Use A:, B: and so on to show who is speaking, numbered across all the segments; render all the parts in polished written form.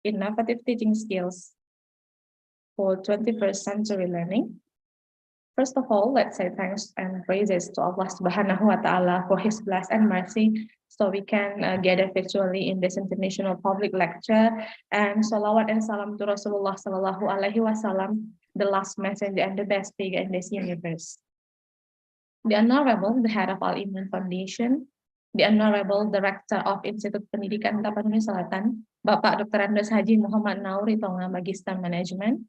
A: innovative teaching skills for 21st century learning. First of all, let's say thanks and praises to Allah Subhanahu wa Ta'ala for His blessing and mercy, so we can gather virtually in this international public lecture. And salawat and salam to Rasulullah Sallallahu Alaihi Wasallam, the last messenger and the best figure in this universe. The Honorable, the head of Al Iman Foundation, the Honorable Director of Institut Pendidikan Tapanuli Selatan, Bapak Dr. Andes Haji Muhammad Nauri Tonga, Magister Management,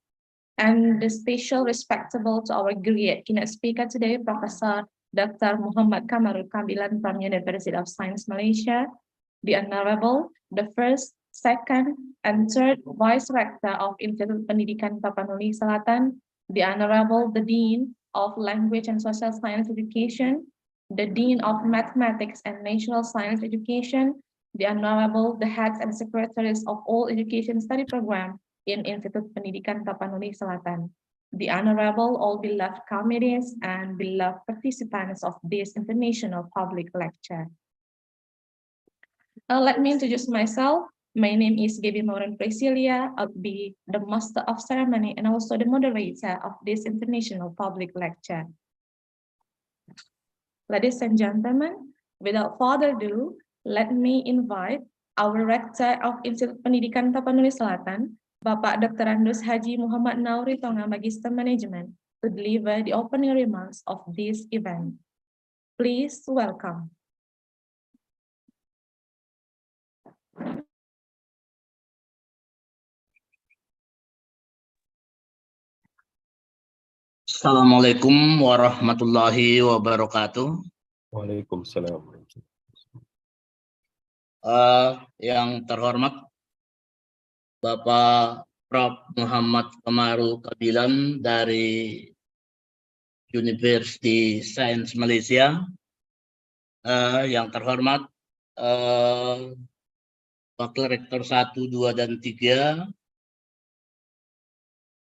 A: and the special respectable to our great keynote speaker today, Professor Dr. Muhammad Kamarul Kambilan from University of Science Malaysia, the Honorable, the first, second, and third Vice Rector of Institut Pendidikan Tapanuli Selatan, the Honorable, the Dean of Language and Social Science Education, the Dean of Mathematics and Natural Science Education, the Honorable, the heads and secretaries of all education study program in Institut Pendidikan Tapanuli Selatan, the Honorable, all beloved committees and beloved participants of this international public lecture. Let me introduce myself. My name is Gaby Mauren Priscilia. I'll be the Master of Ceremony and also the moderator of this international public lecture. Ladies and gentlemen, without further ado, let me invite our Rector of Institut Pendidikan Tapanuli Selatan, Bapak Dr. Andes Haji Muhammad Nauri Tonga, Magister Management, to deliver the opening remarks of this event. Please welcome.
B: Assalamualaikum warahmatullahi wabarakatuh.
C: Waalaikumsalam.
B: Yang terhormat Bapak Prof. Muhammad Kamarul Kambilan dari University Science Malaysia, yang terhormat Wakil Rektor 1, 2, dan 3,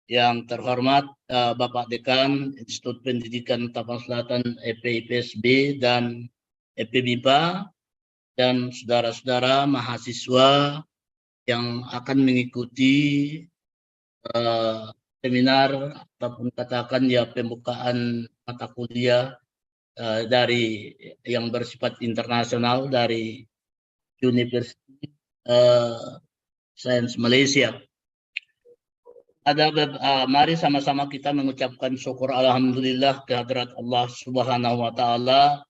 B: yang terhormat Bapak Dekan Institut Pendidikan Tapanuli Selatan EP-IPSB dan EP-MIPA, dan saudara-saudara mahasiswa yang akan mengikuti seminar ataupun katakan ya pembukaan mata kuliah dari yang bersifat internasional dari University Science Malaysia. Mari sama-sama kita mengucapkan syukur alhamdulillah kehadirat Allah Subhanahu wa Ta'ala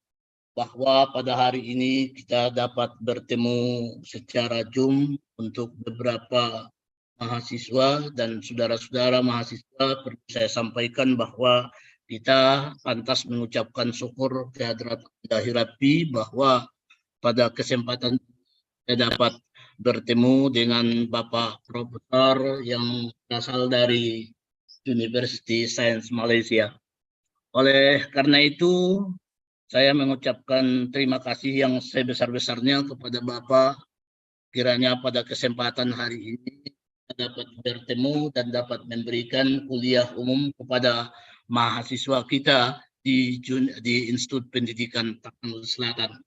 B: bahwa pada hari ini kita dapat bertemu secara Zoom untuk beberapa mahasiswa dan saudara-saudara mahasiswa. Perlu saya sampaikan bahwa kita pantas mengucapkan syukur kehadirat Ilahi Rabbi bahwa pada kesempatan saya dapat bertemu dengan Bapak Profesor yang berasal dari University Science Malaysia. Oleh karena itu, saya mengucapkan terima kasih yang sebesar-besarnya kepada Bapak. Kiranya pada kesempatan hari ini dapat bertemu dan dapat memberikan kuliah umum kepada mahasiswa kita di Institut Pendidikan Tapanuli Selatan.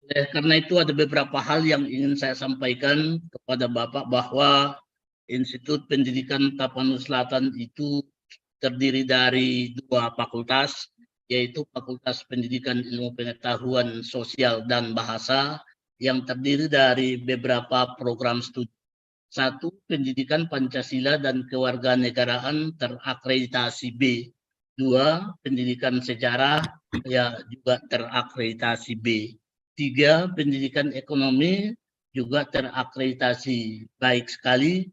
B: Karena itu ada beberapa hal yang ingin saya sampaikan kepada Bapak bahwa Institut Pendidikan Tapanuli Selatan itu terdiri dari 2 fakultas, yaitu Fakultas Pendidikan Ilmu Pengetahuan Sosial dan Bahasa yang terdiri dari beberapa program studi. 1. Pendidikan Pancasila dan Kewarganegaraan terakreditasi B. 2. Pendidikan Sejarah ya juga terakreditasi B. 3. Pendidikan Ekonomi juga terakreditasi baik sekali.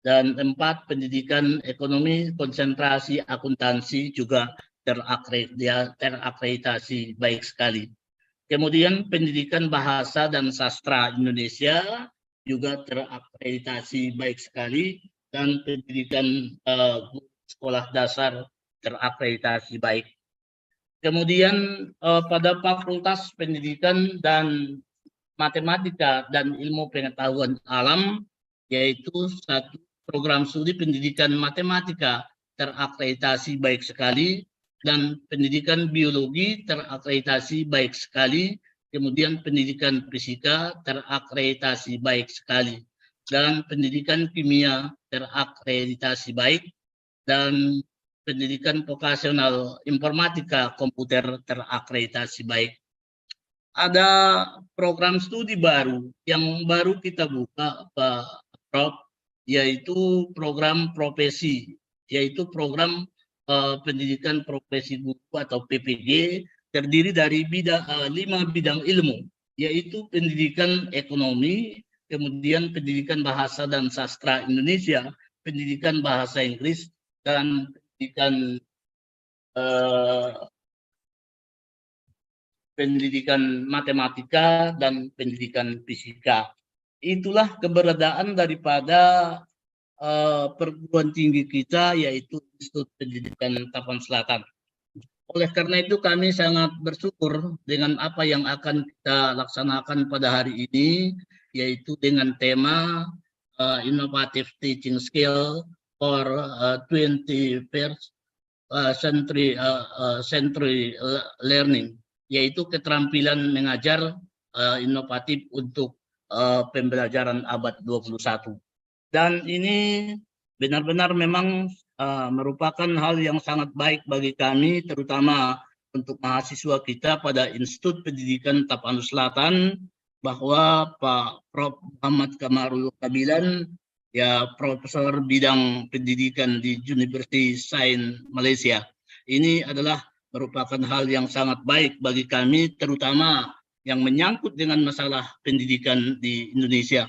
B: Dan 4. Pendidikan Ekonomi Konsentrasi Akuntansi juga terakreditasi baik sekali. Kemudian pendidikan bahasa dan sastra Indonesia juga terakreditasi baik sekali, dan pendidikan sekolah dasar terakreditasi baik. Kemudian pada Fakultas Pendidikan dan Matematika dan Ilmu Pengetahuan Alam, yaitu 1 program studi pendidikan matematika terakreditasi baik sekali, dan pendidikan biologi terakreditasi baik sekali, kemudian pendidikan fisika terakreditasi baik sekali. dan pendidikan kimia terakreditasi baik, dan pendidikan vokasional informatika komputer terakreditasi baik. Ada program studi baru yang baru kita buka, Pak Prof, yaitu program profesi, yaitu program pendidikan profesi guru atau PPG, terdiri dari 5 bidang ilmu, yaitu pendidikan ekonomi, kemudian pendidikan bahasa dan sastra Indonesia, pendidikan bahasa Inggris, dan pendidikan matematika dan pendidikan fisika. Itulah keberadaan daripada perguruan tinggi kita, yaitu Institut Pendidikan Tapan Selatan. Oleh karena itu kami sangat bersyukur dengan apa yang akan kita laksanakan pada hari ini, yaitu dengan tema Innovative Teaching Skill for 21st century learning, yaitu keterampilan mengajar inovatif untuk pembelajaran abad 21. Dan ini benar-benar memang merupakan hal yang sangat baik bagi kami, terutama untuk mahasiswa kita pada Institut Pendidikan Tapanuli Selatan, bahwa Pak Prof. Muhammad Kamarul Kabilan, ya Profesor Bidang Pendidikan di University Sains Malaysia. Ini adalah merupakan hal yang sangat baik bagi kami, terutama yang menyangkut dengan masalah pendidikan di Indonesia.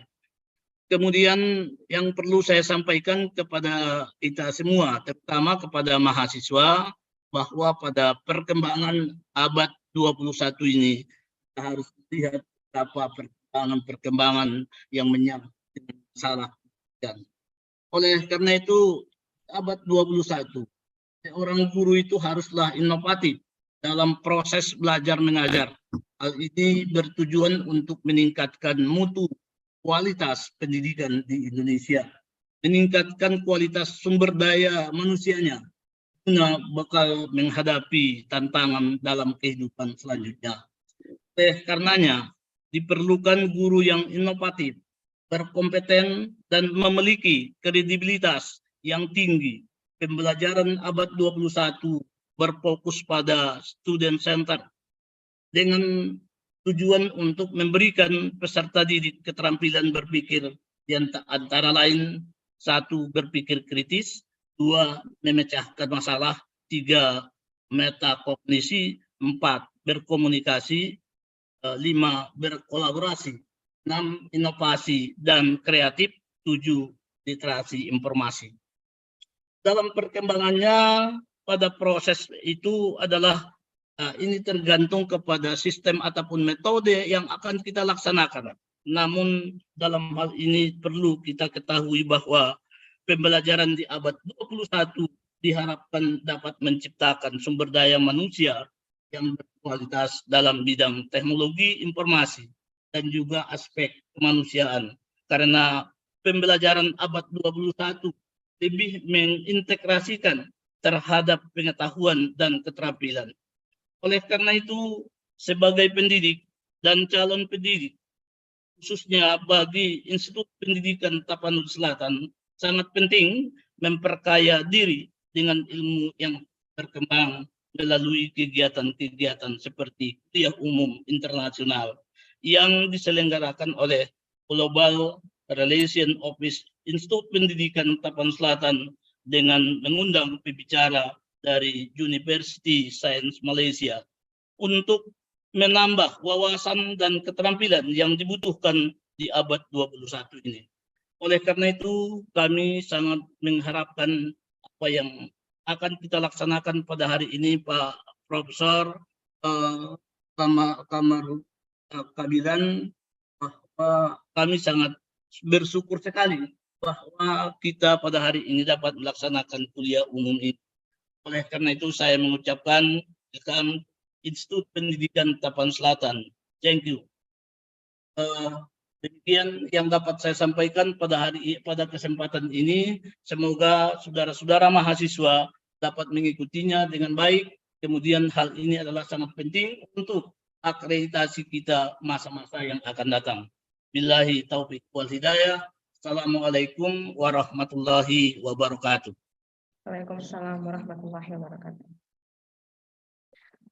B: Kemudian yang perlu saya sampaikan kepada kita semua, terutama kepada mahasiswa, bahwa pada perkembangan abad 21 ini, kita harus lihat apa perkembangan yang menyangkut dengan masalah pendidikan. Oleh karena itu, abad 21, seorang guru itu haruslah inovatif dalam proses belajar mengajar. Hal ini bertujuan untuk meningkatkan mutu kualitas pendidikan di Indonesia, meningkatkan kualitas sumber daya manusianya, guna bakal menghadapi tantangan dalam kehidupan selanjutnya. Oleh karenanya, diperlukan guru yang inovatif, berkompeten, dan memiliki kredibilitas yang tinggi. Pembelajaran abad 21 berfokus pada student center dengan tujuan untuk memberikan peserta didik keterampilan berpikir yang antara lain: 1. Berpikir kritis, 2. Memecahkan masalah, 3. Metakognisi, 4. Berkomunikasi, 5. Berkolaborasi, 6. Inovasi dan kreatif, 7. Literasi informasi. Dalam perkembangannya pada proses itu adalah ini tergantung kepada sistem ataupun metode yang akan kita laksanakan. Namun dalam hal ini perlu kita ketahui bahwa pembelajaran di abad 21 diharapkan dapat menciptakan sumber daya manusia yang berkualitas dalam bidang teknologi informasi dan juga aspek kemanusiaan. Karena pembelajaran abad 21 lebih mengintegrasikan terhadap pengetahuan dan keterampilan. Oleh karena itu, sebagai pendidik dan calon pendidik, khususnya bagi Institut Pendidikan Tapanuli Selatan, sangat penting memperkaya diri dengan ilmu yang berkembang melalui kegiatan-kegiatan seperti kuliah umum internasional yang diselenggarakan oleh Global Relation Office Institut Pendidikan Tapanuli Selatan dengan mengundang pembicara dari University Sains Malaysia untuk menambah wawasan dan keterampilan yang dibutuhkan di abad 21 ini. Oleh karena itu, kami sangat mengharapkan apa yang akan kita laksanakan pada hari ini, Pak Profesor Kamarul Kabilan, bahwa kami sangat bersyukur sekali bahwa kita pada hari ini dapat melaksanakan kuliah umum ini. Oleh karena itu saya mengucapkan welcome Institut Pendidikan Tapan Selatan. Thank you. Demikian yang dapat saya sampaikan pada kesempatan ini. Semoga saudara-saudara mahasiswa dapat mengikutinya dengan baik. Kemudian hal ini adalah sangat penting untuk akreditasi kita masa-masa yang akan datang. Billahi taufiq wal hidayah. Assalamualaikum warahmatullahi wabarakatuh.
A: Waalaikumsalam warahmatullahi wabarakatuh.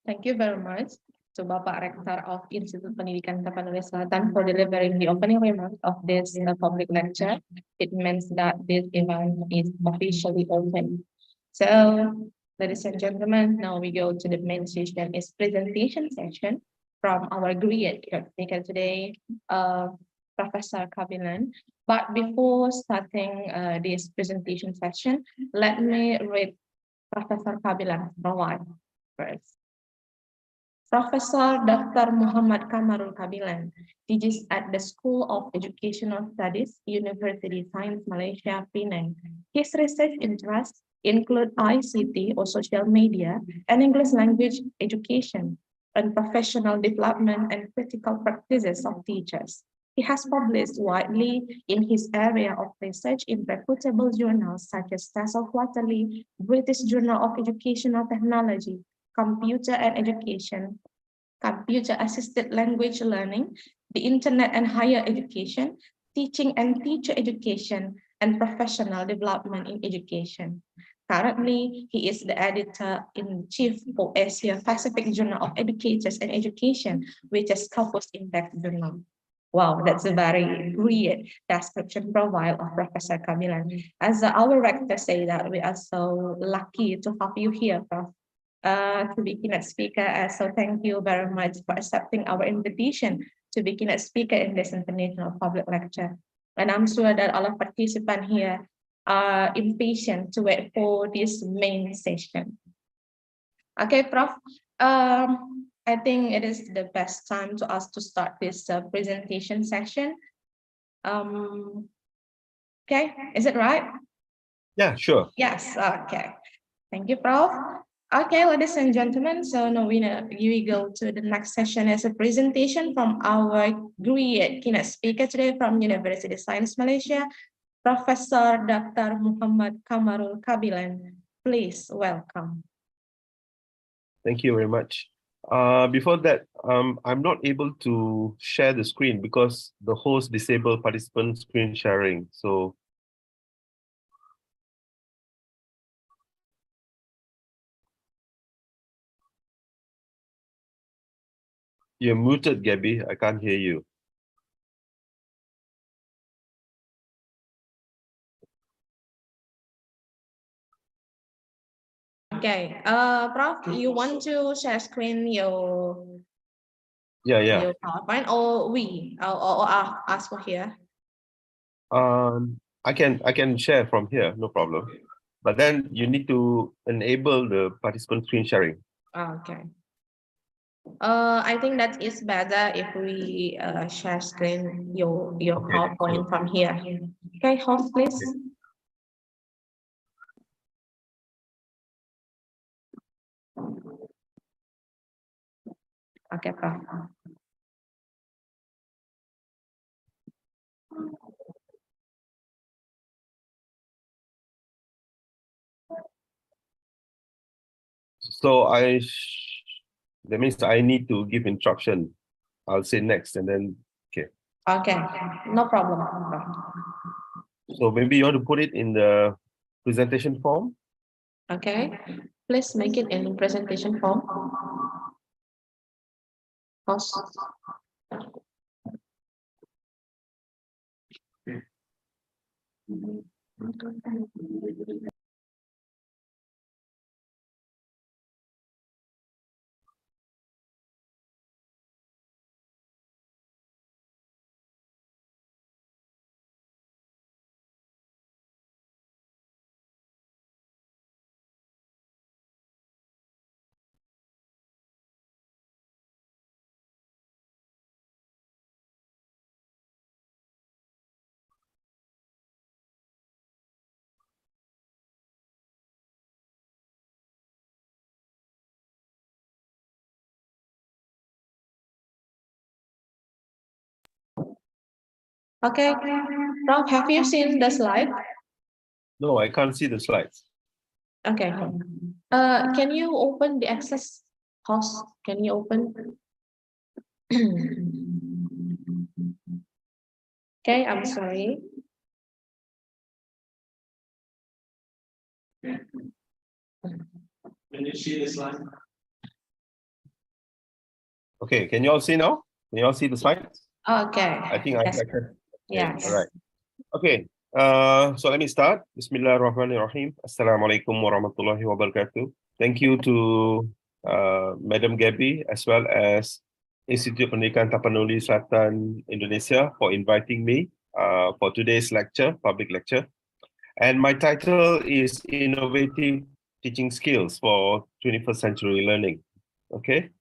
A: Thank you very much to Bapak Rektor of Institut Pendidikan Tapanuli Selatan for delivering the opening remarks of this public lecture. It means that this event is officially open. So, ladies and gentlemen, now we go to the main session, is presentation session from our great speaker today, Professor Kabilan. But before starting this presentation session, let me read Professor Kabilan's profile first. Professor Dr. Muhammad Kamarul Kabilan teaches at the School of Educational Studies, University Science Malaysia, Penang. His research interests include ICT or social media and English language education and professional development and critical practices of teachers. He has published widely in his area of research in reputable journals such as TESOL Quarterly, British Journal of Educational Technology, Computer and Education, Computer-Assisted Language Learning, the Internet and Higher Education, Teaching and Teacher Education, and Professional Development in Education. Currently, he is the editor-in-chief for Asia Pacific Journal of Educators and Education, which is Scopus Index Journal. Wow, that's a very great description profile of Professor Kamilan. As our rector say that we are so lucky to have you here, Prof. To be keynote speaker. So thank you very much for accepting our invitation to be keynote speaker in this international public lecture. And I'm sure that all of participants here are impatient to wait for this main session. Okay, Prof. I think it is the best time to us to start this presentation session. Okay, is it right?
C: Yeah, sure.
A: Yes, okay. Thank you, Prof. Okay, ladies and gentlemen, so now we go to the next session as a presentation from our great keynote speaker today from University Science Malaysia, Professor Dr. Muhammad Kamarul Kabilan. Please welcome.
C: Thank you very much. Before that, I'm not able to share the screen because the host disabled participant screen sharing. So you're muted, Gabby. I can't hear you.
A: Okay, Prof, you want to share screen your
C: Yeah.
A: PowerPoint or ask for here?
C: I can share from here, no problem. But then you need to enable the participant screen sharing.
A: Okay. I think that is better if we share screen your
C: Okay,
A: PowerPoint
C: sure.
A: from here. Okay, host please. Okay, Prof.
C: So that means I need to give instruction. I'll say next and then, okay.
A: Okay, no problem.
C: So maybe you want to put it in the presentation form?
A: Okay, please make it in presentation form. Host. Okay, Prof, have you seen the slide?
C: No, I can't see the slides.
A: Okay. Can you open the access host? Can you open? Okay, I'm sorry.
D: Can you see the slide?
C: Okay, can you all see now? Can you all see the slides?
A: Okay.
C: I think I
A: Yes.
C: can.
A: Yes.
C: All right. Okay. So let me start. Bismillahirrahmanirrahim. Assalamualaikum warahmatullahi wabarakatuh. Thank you to Madam Gabby as well as Institut Pendidikan Tapanuli, Selatan, Indonesia for inviting me for today's lecture, public lecture. And my title is Innovative Teaching Skills for 21st Century Learning. Okay.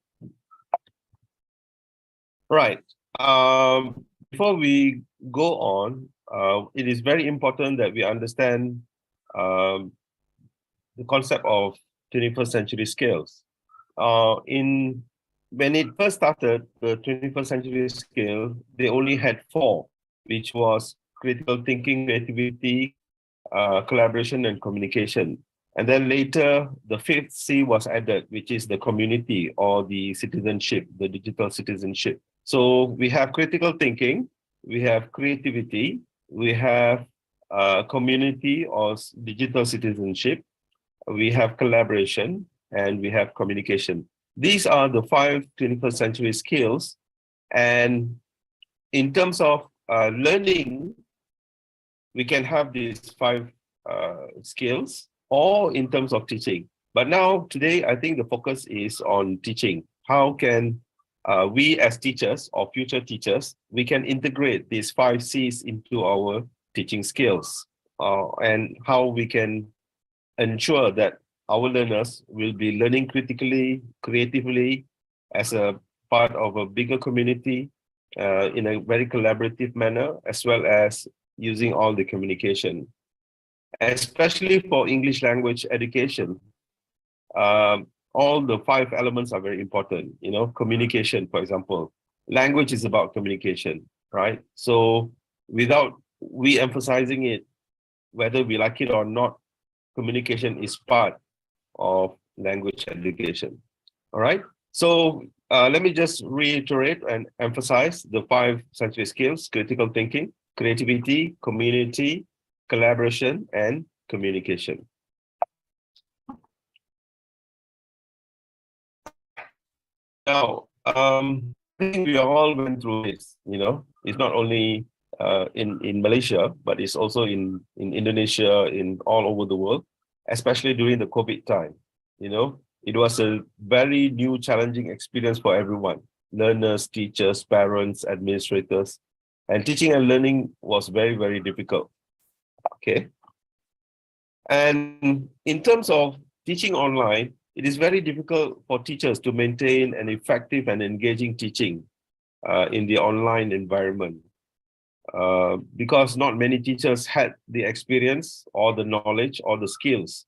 C: Right. Before we go on, it is very important that we understand the concept of 21st century skills. When it first started, the 21st century scale, they only had 4, which was critical thinking, creativity, collaboration, and communication. And then later, the 5th C was added, which is the community or the citizenship, the digital citizenship. So we have critical thinking, we have creativity, we have community or digital citizenship, we have collaboration, and we have communication. These are the 5 21st century skills. And in terms of learning, we can have these 5 skills, or in terms of teaching. But now, today, I think the focus is on teaching. How can we as teachers or future teachers, we can integrate these 5 C's into our teaching skills, and how we can ensure that our learners will be learning critically, creatively, as a part of a bigger community, in a very collaborative manner, as well as using all the communication. Especially for English language education, all the 5 elements are very important. You know, communication, for example. Language is about communication, right? So without we emphasizing it, whether we like it or not, communication is part of language education. All right. So let me just reiterate and emphasize the 5 century skills: critical thinking, creativity, community, collaboration, and communication. Now, I think we all went through this, you know. It's not only in Malaysia, but it's also in Indonesia, in all over the world, especially during the COVID time. You know, it was a very new, challenging experience for everyone: learners, teachers, parents, administrators. And teaching and learning was very, very difficult. Okay. And in terms of teaching online, it is very difficult for teachers to maintain an effective and engaging teaching in the online environment, because not many teachers had the experience or the knowledge or the skills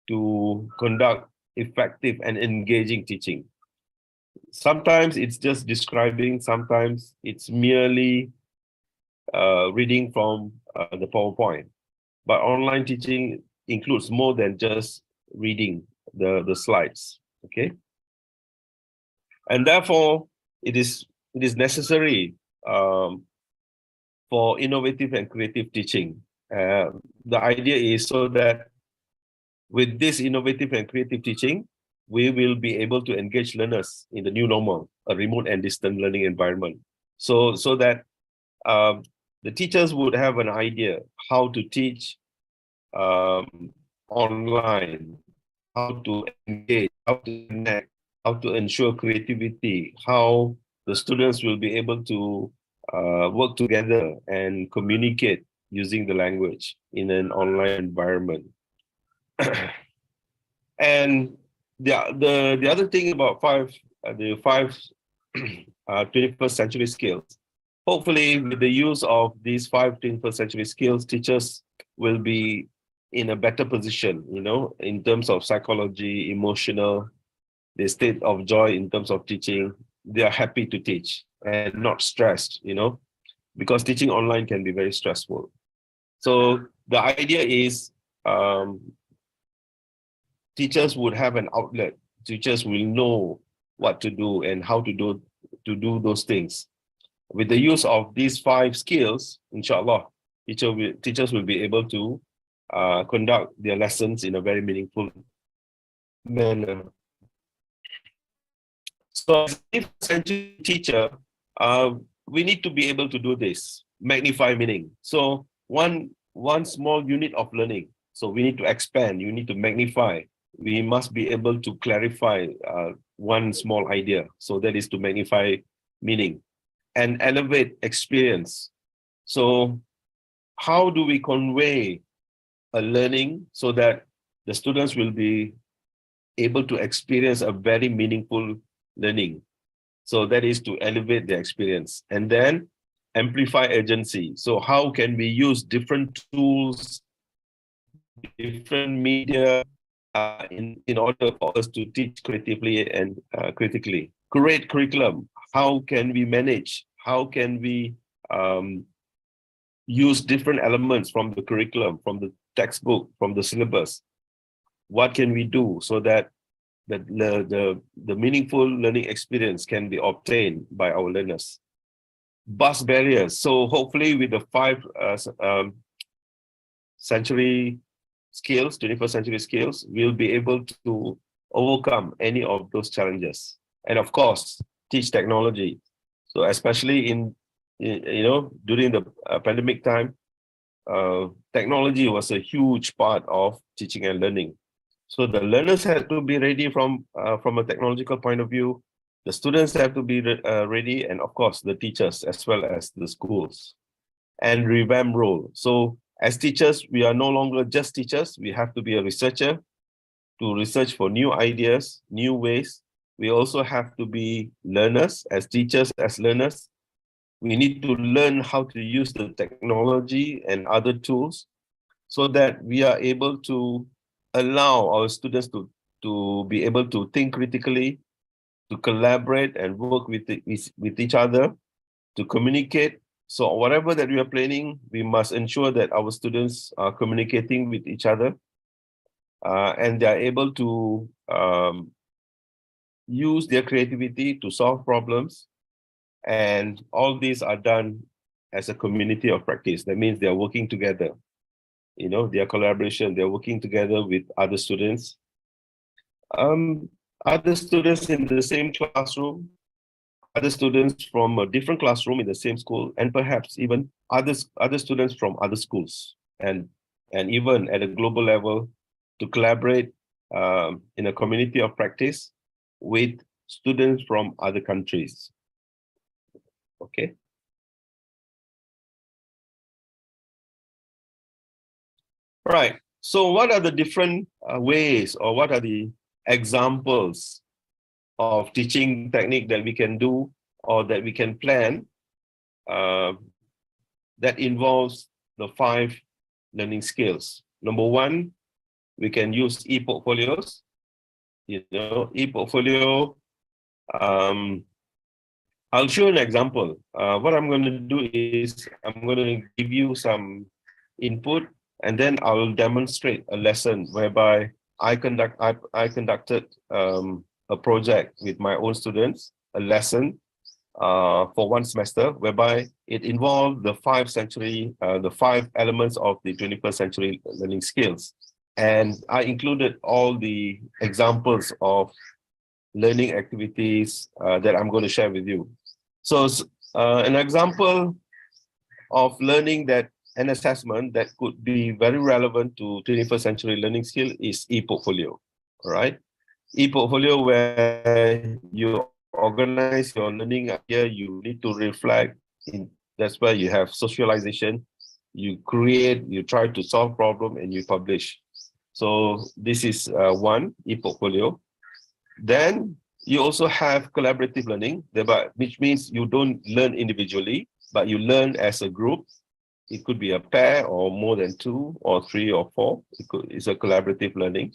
C: to conduct effective and engaging teaching. Sometimes it's just describing, sometimes it's merely reading from the PowerPoint. But online teaching includes more than just reading the slides, okay? And therefore, it is necessary for innovative and creative teaching. The idea is so that with this innovative and creative teaching, we will be able to engage learners in the new normal, a remote and distant learning environment. So that the teachers would have an idea how to teach online, how to engage, how to connect, how to ensure creativity, how the students will be able to work together and communicate using the language in an online environment. And the other thing about the five 21st century skills, hopefully with the use of these 5 21st century skills, teachers will be in a better position, you know, in terms of psychology, emotional, the state of joy in terms of teaching. They are happy to teach and not stressed, you know, because teaching online can be very stressful. So the idea is teachers would have an outlet. Teachers will know what to do and how to do those things. With the use of these 5 skills, inshallah, teachers will be able to conduct their lessons in a very meaningful manner. So as a century teacher, we need to be able to do this, magnify meaning. So one small unit of learning. So we need to expand, you need to magnify. We must be able to clarify one small idea. So that is to magnify meaning and elevate experience. So how do we convey a learning so that the students will be able to experience a very meaningful learning? So that is to elevate the experience and then amplify urgency. So how can we use different tools, different media in order for us to teach creatively and critically? Create curriculum. How can we manage? How can we use different elements from the curriculum, from the textbook, from the syllabus? What can we do so that the meaningful learning experience can be obtained by our learners? Bust barriers. So hopefully with the 5 century skills, 21st century skills, we'll be able to overcome any of those challenges. And of course, teach technology. So especially in during the pandemic time, technology was a huge part of teaching and learning. So the learners had to be ready from a technological point of view. The students have to be ready, and of course the teachers as well as the schools. And revamp role. So as teachers, we are no longer just teachers. We have to be a researcher to research for new ideas, new ways. We also have to be learners as teachers, as learners. We need to learn how to use the technology and other tools so that we are able to allow our students to be able to think critically, to collaborate and work with each other, to communicate. So whatever that we are planning, we must ensure that our students are communicating with each other and they are able to use their creativity to solve problems. And all these are done as a community of practice. That means they are working together. Their collaboration, they're working together with other students. Other students in the same classroom, other students from a different classroom in the same school, and perhaps even other students from other schools, and even at a global level to collaborate in a community of practice with students from other countries. Okay. Right. So what are the different ways, or what are the examples of teaching technique that we can do or that we can plan that involves the 5 learning skills? Number 1, we can use e-portfolios. E-portfolio, I'll show an example. What I'm going to do is I'm going to give you some input, and then I'll demonstrate a lesson whereby I conducted a project with my own students, a lesson for 1 semester, whereby it involved the 5 elements of the 21st century learning skills. And I included all the examples of learning activities that I'm going to share with you. So an example of learning that an assessment that could be very relevant to 21st century learning skill is e-portfolio. All right. E-portfolio, where you organize your learning idea, you need to reflect. That's where you have socialization. You create, you try to solve problem, and you publish. So this is one e-portfolio. Then you also have collaborative learning, which means you don't learn individually, but you learn as a group. It could be a pair or more than 2 or 3 or 4. It's a collaborative learning.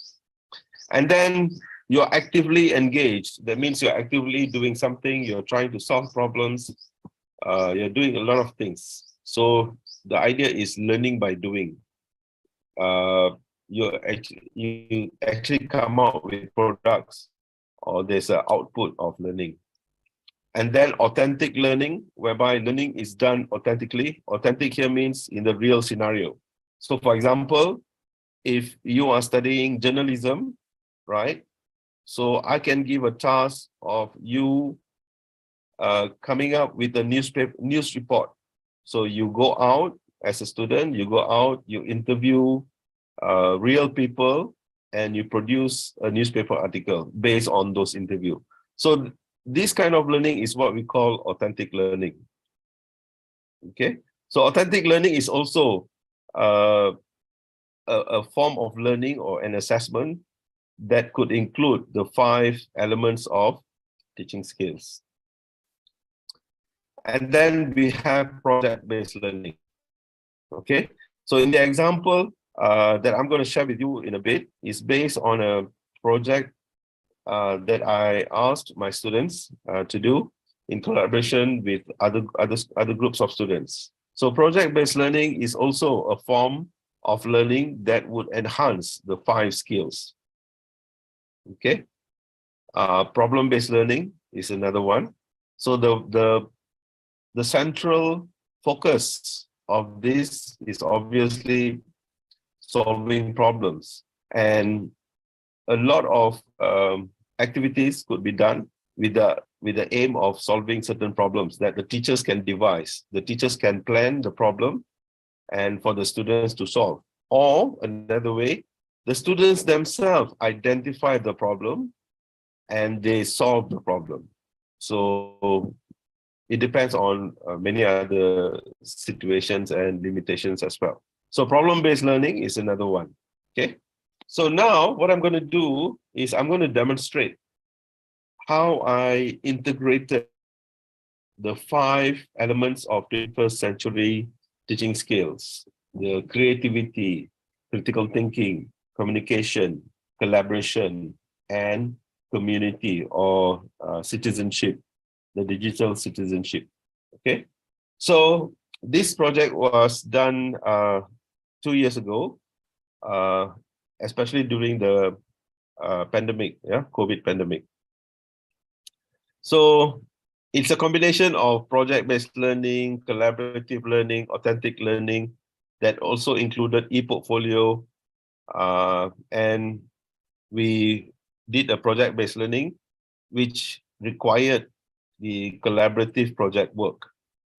C: And then you're actively engaged. That means you're actively doing something. You're trying to solve problems. You're doing a lot of things. So the idea is learning by doing. You actually come out with products, or there's an output of learning. And then authentic learning, whereby learning is done authentically. Authentic here means in the real scenario. So for example, if you are studying journalism, right? So I can give a task of you coming up with a news report. So you go out as a student, you go out, you interview real people, and you produce a newspaper article based on those interviews. So this kind of learning is what we call authentic learning. Okay, so authentic learning is also a form of learning or an assessment that could include the 5 elements of teaching skills. And then we have project-based learning. Okay, so in the example that I'm going to share with you in a bit is based on a project that I asked my students to do in collaboration with other groups of students. So project-based learning is also a form of learning that would enhance the 5 skills. Okay, problem-based learning is another one. So the central focus of this is obviously solving problems, and a lot of activities could be done with the aim of solving certain problems that the teachers can devise. The teachers can plan the problem and for the students to solve. Or another way, the students themselves identify the problem and they solve the problem. So it depends on many other situations and limitations as well. So problem-based learning is another one. Okay. So now what I'm going to do is I'm going to demonstrate how I integrated the 5 elements of 21st century teaching skills: the creativity, critical thinking, communication, collaboration, and community or citizenship, the digital citizenship. Okay, so this project was done 2 years ago, especially during the pandemic, COVID pandemic. So it's a combination of project-based learning, collaborative learning, authentic learning that also included e-portfolio, and we did a project-based learning which required the collaborative project work.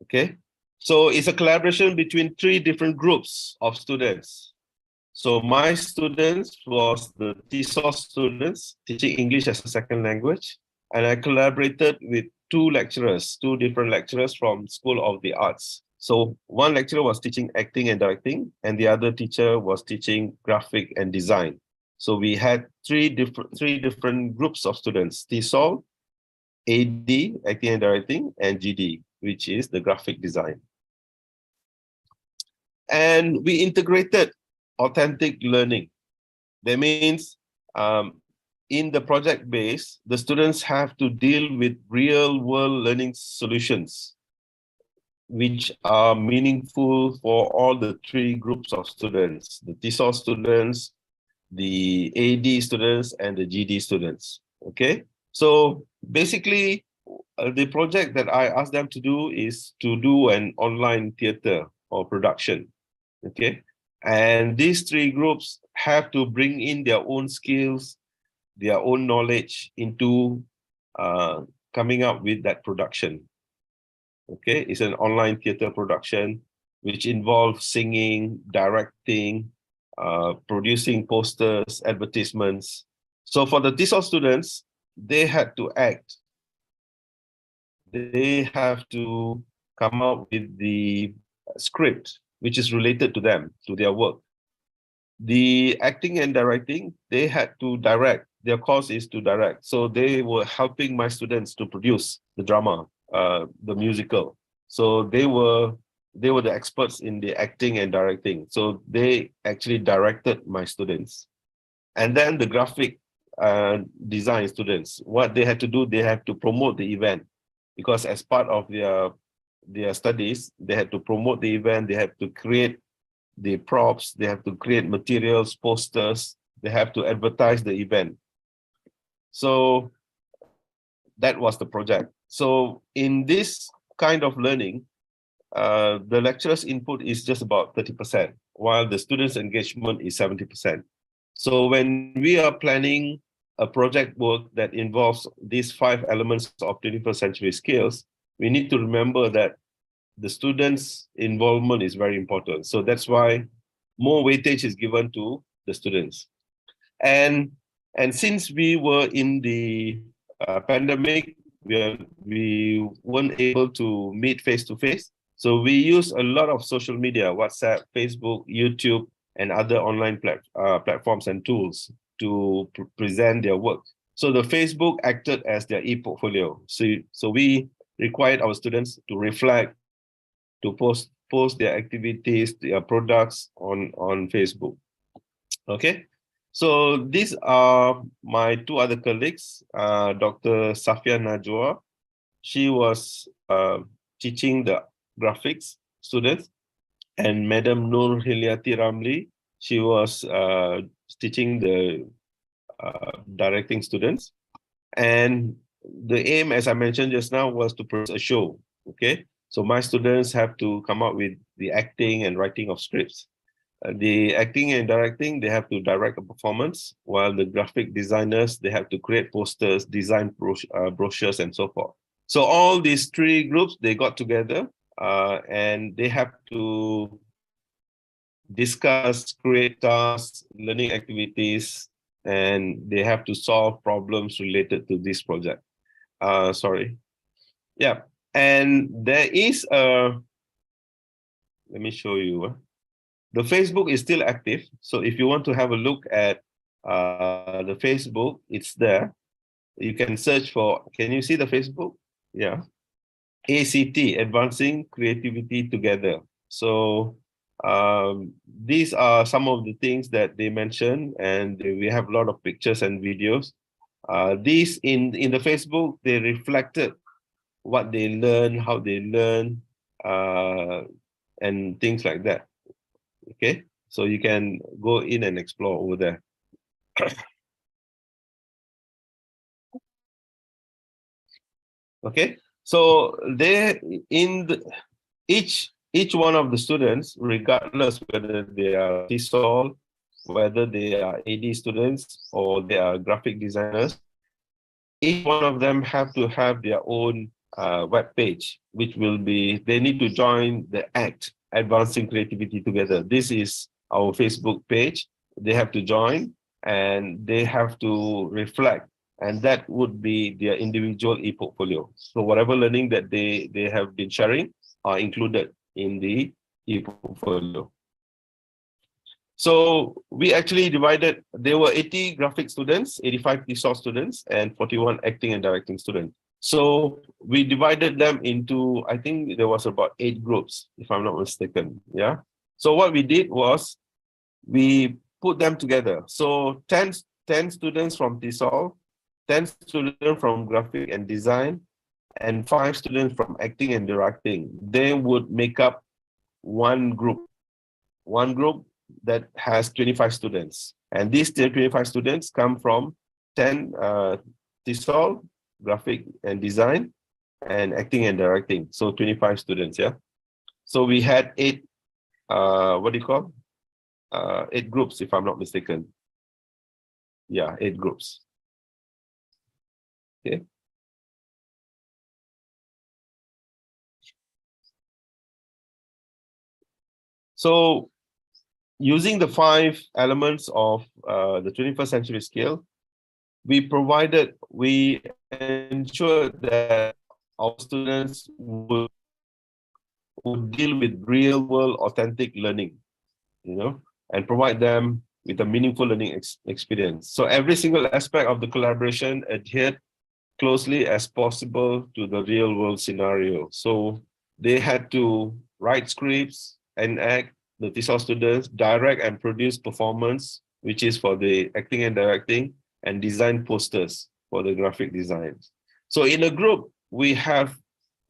C: Okay, so it's a collaboration between 3 different groups of students. So my students was the TESOL students teaching English as a second language, and I collaborated with 2 lecturers, 2 different lecturers from School of the Arts. So one lecturer was teaching acting and directing, and the other teacher was teaching graphic and design. So we had 3 different groups of students: TESOL, AD, acting and directing, and GD, which is the graphic design. And we integrated authentic learning. That means in the project base, the students have to deal with real world learning solutions, which are meaningful for all the 3 groups of students: the TESOL students, the AD students, and the GD students. Okay, so basically the project that I asked them to do is to do an online theater or production. Okay, and these 3 groups have to bring in their own skills, their own knowledge into coming up with that production. Okay, it's an online theater production which involves singing, directing, producing posters, advertisements. So for the TESOL students, they had to act. They have to come up with the script which is related to them, to their work. The acting and directing, they had to direct. Their course is to direct. So they were helping my students to produce the drama, the musical. So they were the experts in the acting and directing. So they actually directed my students. And then the graphic design students, what they had to do, they had to promote the event, because as part of their studies, they had to promote the event, they have to create the props, they have to create materials, posters, they have to advertise the event. So that was the project. So in this kind of learning, the lecturer's input is just about 30%. while the students' engagement is 70%. So when we are planning a project work that involves these 5 elements of 21st century skills, we need to remember that the students' involvement is very important. So that's why more weightage is given to the students. And since we were in the pandemic, we weren't able to meet face-to-face. So we use a lot of social media, WhatsApp, Facebook, YouTube, and other online platforms and tools to present their work. So the Facebook acted as their e-portfolio. So we required our students to reflect, to post their activities, their products on Facebook. Okay. So these are my 2 other colleagues, Dr. Safia Najwa. She was teaching the graphics students, and Madam Nur Hilyati Ramli, she was teaching the directing students. And the aim, as I mentioned just now, was to produce a show. Okay, so my students have to come up with the acting and writing of scripts. The acting and directing, they have to direct a performance, while the graphic designers, they have to create posters, design brochures, and so forth. So all these 3 groups, they got together and they have to discuss, create tasks, learning activities, and they have to solve problems related to this project. Yeah, and there is a, let me show you. The Facebook is still active. So if you want to have a look at the Facebook, it's there. You can search for, can you see the Facebook? Yeah. ACT, Advancing Creativity Together. So these are some of the things that they mentioned, and we have a lot of pictures and videos. These in the Facebook, they reflected what they learn, how they learn, and things like that. Okay, so you can go in and explore over there. Okay, so they each one of the students, regardless whether they are TESOL, whether they are AD students or they are graphic designers, each one of them have to have their own web page, which will be, they need to join the ACT, Advancing Creativity Together. This is our Facebook page. They have to join and they have to reflect, and that would be their individual e-portfolio. So whatever learning that they have been sharing are included in the e-portfolio. So we actually divided, there were 80 graphic students, 85 TESOL students, and 41 acting and directing students. So we divided them into, I think there was about 8 groups, if I'm not mistaken. Yeah. So what we did was we put them together. So 10 students from TESOL, 10 students from graphic and design, and 5 students from acting and directing. They would make up one group that has 25 students. And these 25 students come from 10 TESOL, graphic and design, and acting and directing. So 25 students, yeah. So we had 8, 8 groups, if I'm not mistaken. Yeah, 8 groups. Okay. So using the 5 elements of the 21st century scale, we ensured that our students would deal with real world authentic learning, and provide them with a meaningful learning experience. So every single aspect of the collaboration adhered closely as possible to the real world scenario. So they had to write scripts and act, the TESOL students, direct and produce performance, which is for the acting and directing, and design posters for the graphic designs. So in a group, we have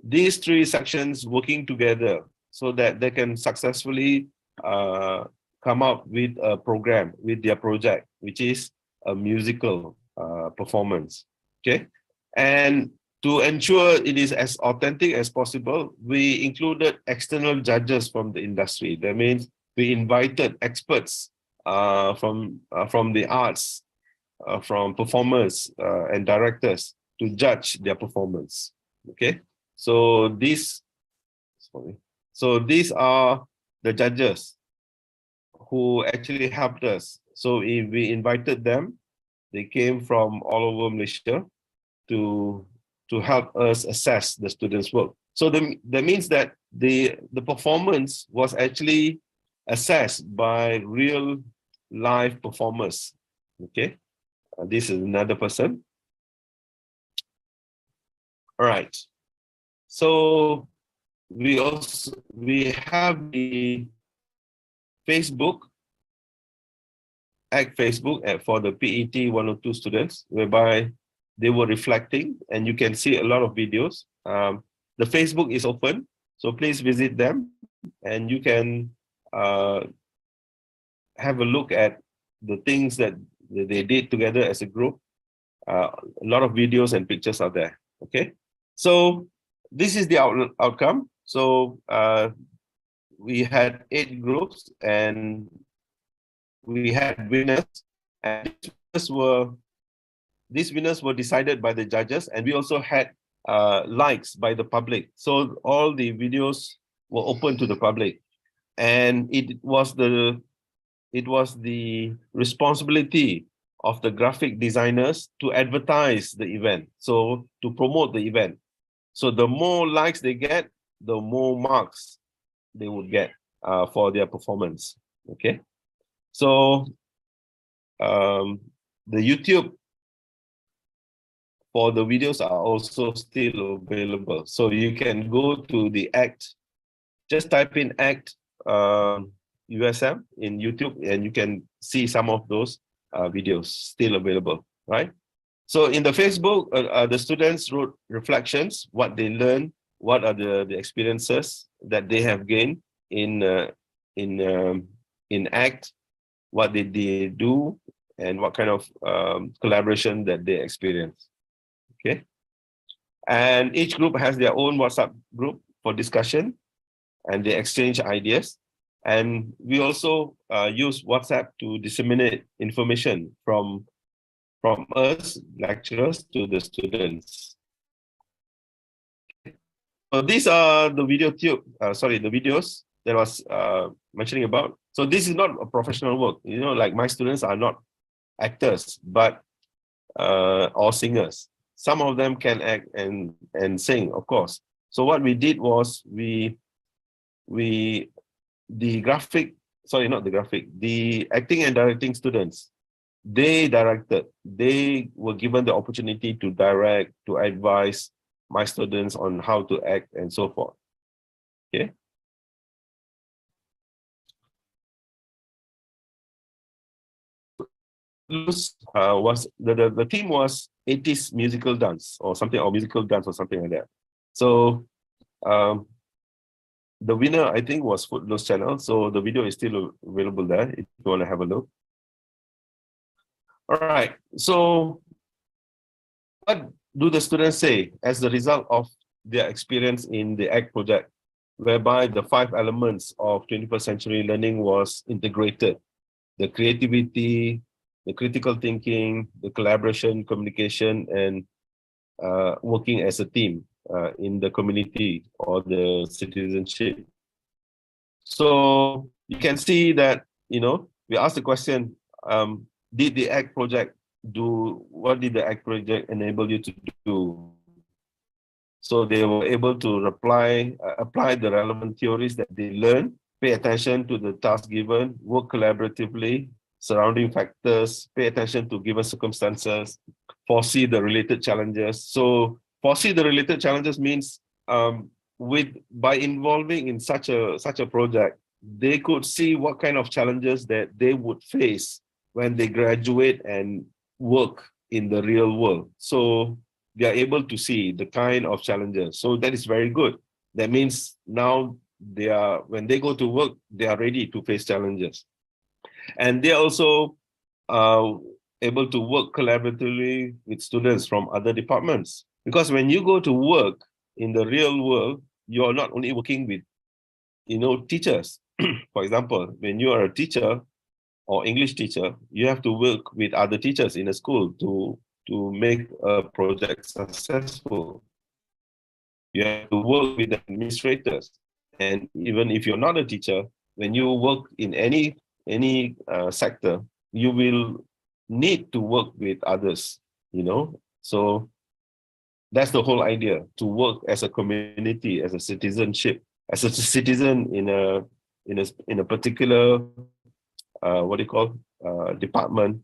C: these 3 sections working together so that they can successfully come up with a program, with their project, which is a musical performance. Okay. And to ensure it is as authentic as possible, we included external judges from the industry. That means we invited experts from the arts, from performers and directors to judge their performance. Okay, so these are the judges who actually helped us. So we invited them. They came from all over Malaysia to help us assess the students' work. So that means that the performance was actually assessed by real live performers. Okay, this is another person. All right. So we have the Facebook for the PET 102 students, whereby they were reflecting, and you can see a lot of videos. The Facebook is open, so please visit them, and you can have a look at the things that they did together as a group. A lot of videos and pictures are there. Okay, so this is the outcome. So we had 8 groups, and we had winners, and these winners were decided by the judges, and we also had likes by the public. So all the videos were open to the public, and it was the responsibility of the graphic designers to advertise the event, so to promote the event. So the more likes they get, the more marks they would get for their performance. Okay, so the YouTube for the videos are also still available. So you can go to the ACT, just type in ACT USM in YouTube, and you can see some of those videos still available, right? So in the Facebook, the students wrote reflections, what they learned, what are the experiences that they have gained in ACT, what did they do, and what kind of collaboration that they experienced. Okay, and each group has their own WhatsApp group for discussion, and they exchange ideas. And we also use WhatsApp to disseminate information from us lecturers to the students. So these are the the videos that I was mentioning about. So this is not a professional work, you know, like my students are not actors, but or singers. Some of them can act and sing, of course. So what we did was the acting and directing students, they were given the opportunity to direct, to advise my students on how to act and so forth. Okay. The theme was 80s musical dance or something, or musical dance or something like that. So the winner, I think, was Footloose Channel. So the video is still available there if you want to have a look. All right. So what do the students say as the result of their experience in the ACT project, whereby the 5 elements of 21st century learning was integrated: the creativity, the critical thinking, the collaboration, communication, and working as a team in the community or the citizenship. So you can see that, you know, we asked the question, did the ACT project what did the ACT project enable you to do? So they were able to apply the relevant theories that they learned, pay attention to the task given, work collaboratively, surrounding factors, pay attention to given circumstances, foresee the related challenges. So foresee the related challenges means by involving in such a project, they could see what kind of challenges that they would face when they graduate and work in the real world. So they are able to see the kind of challenges. So that is very good. That means now when they go to work, they are ready to face challenges. And they're also able to work collaboratively with students from other departments. Because when you go to work in the real world, you're not only working with, you know, teachers, For example, when you are a teacher or English teacher, you have to work with other teachers in a school to make a project successful. You have to work with administrators. And even if you're not a teacher, when you work in any sector, you will need to work with others, you know? So that's the whole idea, to work as a community, as a citizenship, as a citizen in a particular department,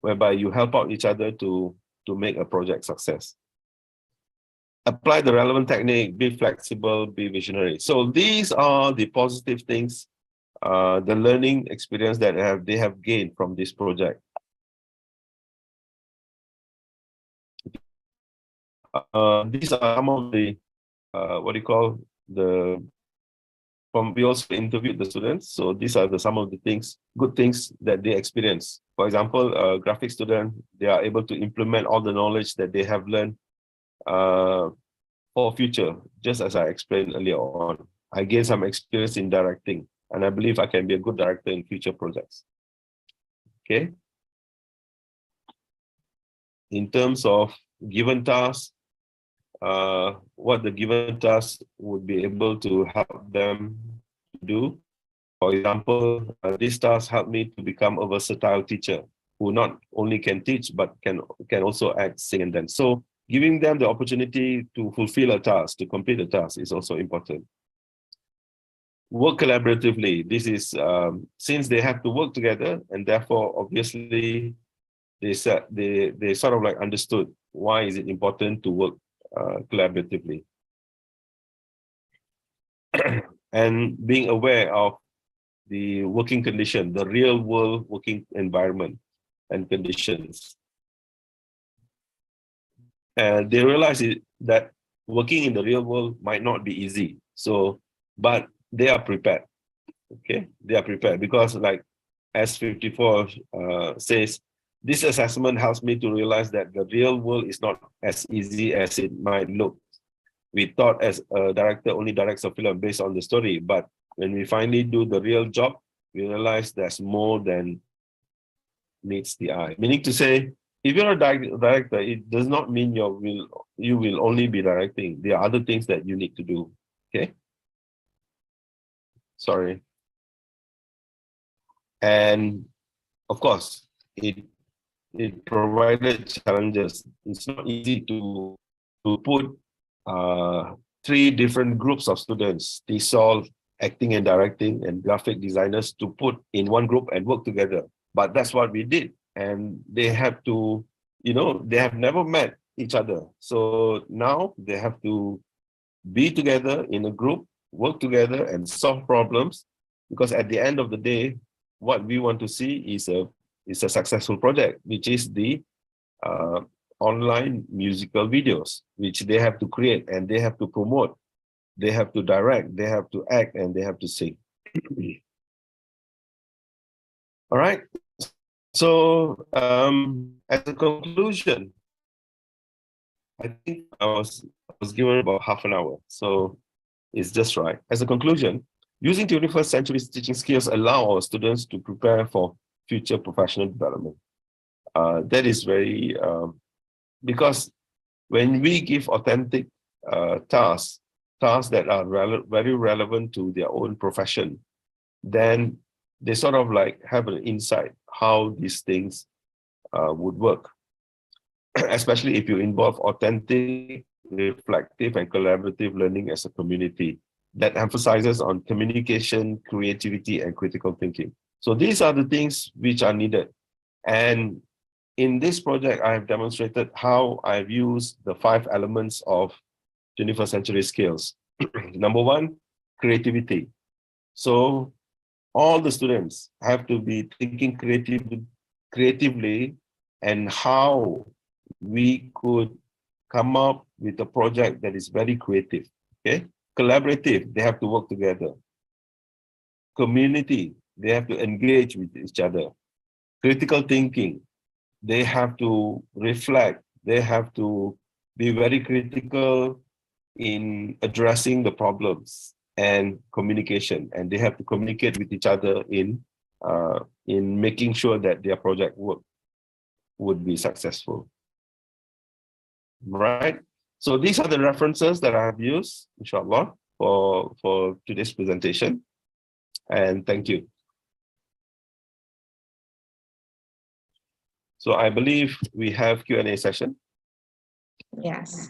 C: whereby you help out each other to make a project success. Apply the relevant technique, be flexible, be visionary. So these are the positive things, the learning experience that they have gained from this project. These are some of the we also interviewed the students. So these are some of the good things that they experience. For example, a graphic student, they are able to implement all the knowledge that they have learned for future, just as I explained earlier on. I gained some experience in directing, and I believe I can be a good director in future projects. Okay. In terms of given tasks, what the given task would be able to help them do. For example, this task helped me to become a versatile teacher who not only can teach, but can also act, sing, and dance. So giving them the opportunity to fulfill a task, to complete a task, is also important. Work collaboratively. This is since they have to work together, and therefore, obviously, they sort of like understood why is it important to work collaboratively. And being aware of the working condition, the real world working environment and conditions. And they realize that working in the real world might not be easy. So, but they are prepared. Okay, they are prepared because, like S54 says, this assessment helps me to realize that the real world is not as easy as it might look. We thought as a director only directs a film based on the story, but when we finally do the real job, we realize there's more than meets the eye. Meaning to say, if you're a director, it does not mean you will only be directing. There are other things that you need to do. Okay. Sorry. And of course, it provided challenges. It's not easy to put 3 different groups of students, TESOL, acting and directing, and graphic designers, to put in one group and work together. But that's what we did. And they have to, they have never met each other. So now they have to be together in a group, work together and solve problems. Because at the end of the day, what we want to see is a successful project, which is the online musical videos, which they have to create and they have to promote. They have to direct, they have to act, and they have to sing. All right. So as a conclusion, I think I was given about half an hour, so it's just right. As a conclusion, using 21st century teaching skills allow our students to prepare for future professional development. That is very, because when we give authentic tasks that are very relevant to their own profession, then they sort of like have an insight how these things would work. Especially if you involve authentic, reflective, and collaborative learning as a community that emphasizes on communication, creativity, and critical thinking. So these are the things which are needed. And in this project, I have demonstrated how I've used the 5 elements of 21st century skills. Number 1, creativity. So all the students have to be thinking creatively and how we could come up with a project that is very creative. Okay, collaborative, they have to work together. Community, they have to engage with each other. Critical thinking, they have to reflect, they have to be very critical in addressing the problems. and communication, and they have to communicate with each other in making sure that their project work would be successful. Right. So these are the references that I have used, inshallah, for today's presentation. And thank you. So I believe we have Q&A session.
A: Yes.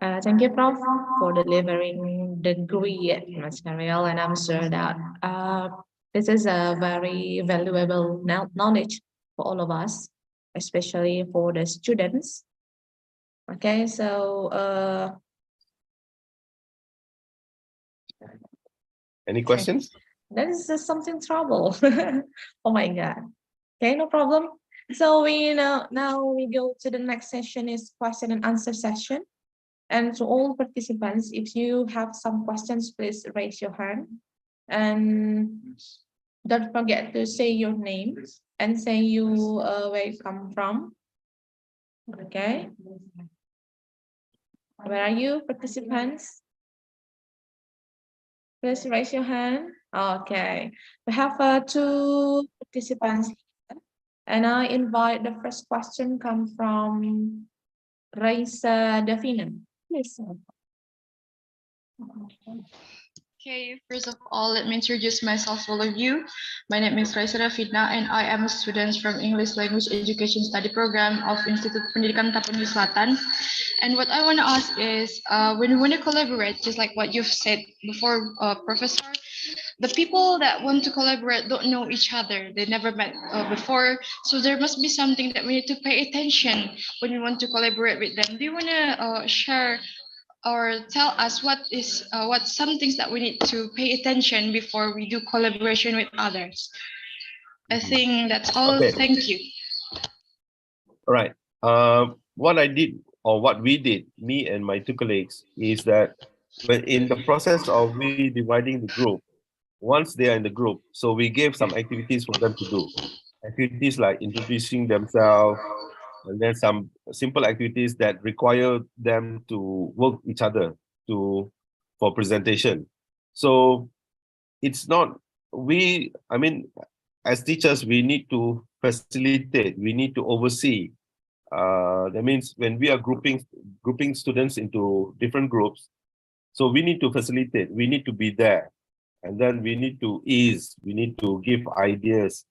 A: Thank you, Prof, for delivering the great material, and I'm sure that this is a very valuable knowledge for all of us, especially for the students. Okay, so
C: Any questions?
A: that is just something trouble. Oh my God. Okay, no problem. So now we go to the next session, is question and answer session. And to all participants, if you have some questions, please raise your hand. And don't forget to say your name and say where you come from. Okay. Where are you, participants? Please raise your hand. Okay. We have two participants here. And I invite the first question come from Raisa Davina. Please.
E: Okay, first of all, let me introduce myself to all of you. My name is Raisa Rafidna, and I am a student from English Language Education Study Program of Institut Pendidikan Tapanuli Selatan. And what I want to ask is, when we want to collaborate, just like what you've said before, Professor, the people that want to collaborate don't know each other. They never met before. So there must be something that we need to pay attention when we want to collaborate with them. Do you want to share or tell us what some things that we need to pay attention before we do collaboration with others? I think that's all.
C: Okay.
E: Thank you.
C: All right. What I did, or what we did, me and my two colleagues, is that when in the process of we dividing the group, once they are in the group, so we gave some activities for them to do. Activities like introducing themselves, and then some simple activities that require them to work each other for presentation. So it's not, I mean, as teachers, we need to facilitate, we need to oversee. That means when we are grouping students into different groups, so we need to facilitate, we need to be there. And then we need to ease, we need to give ideas.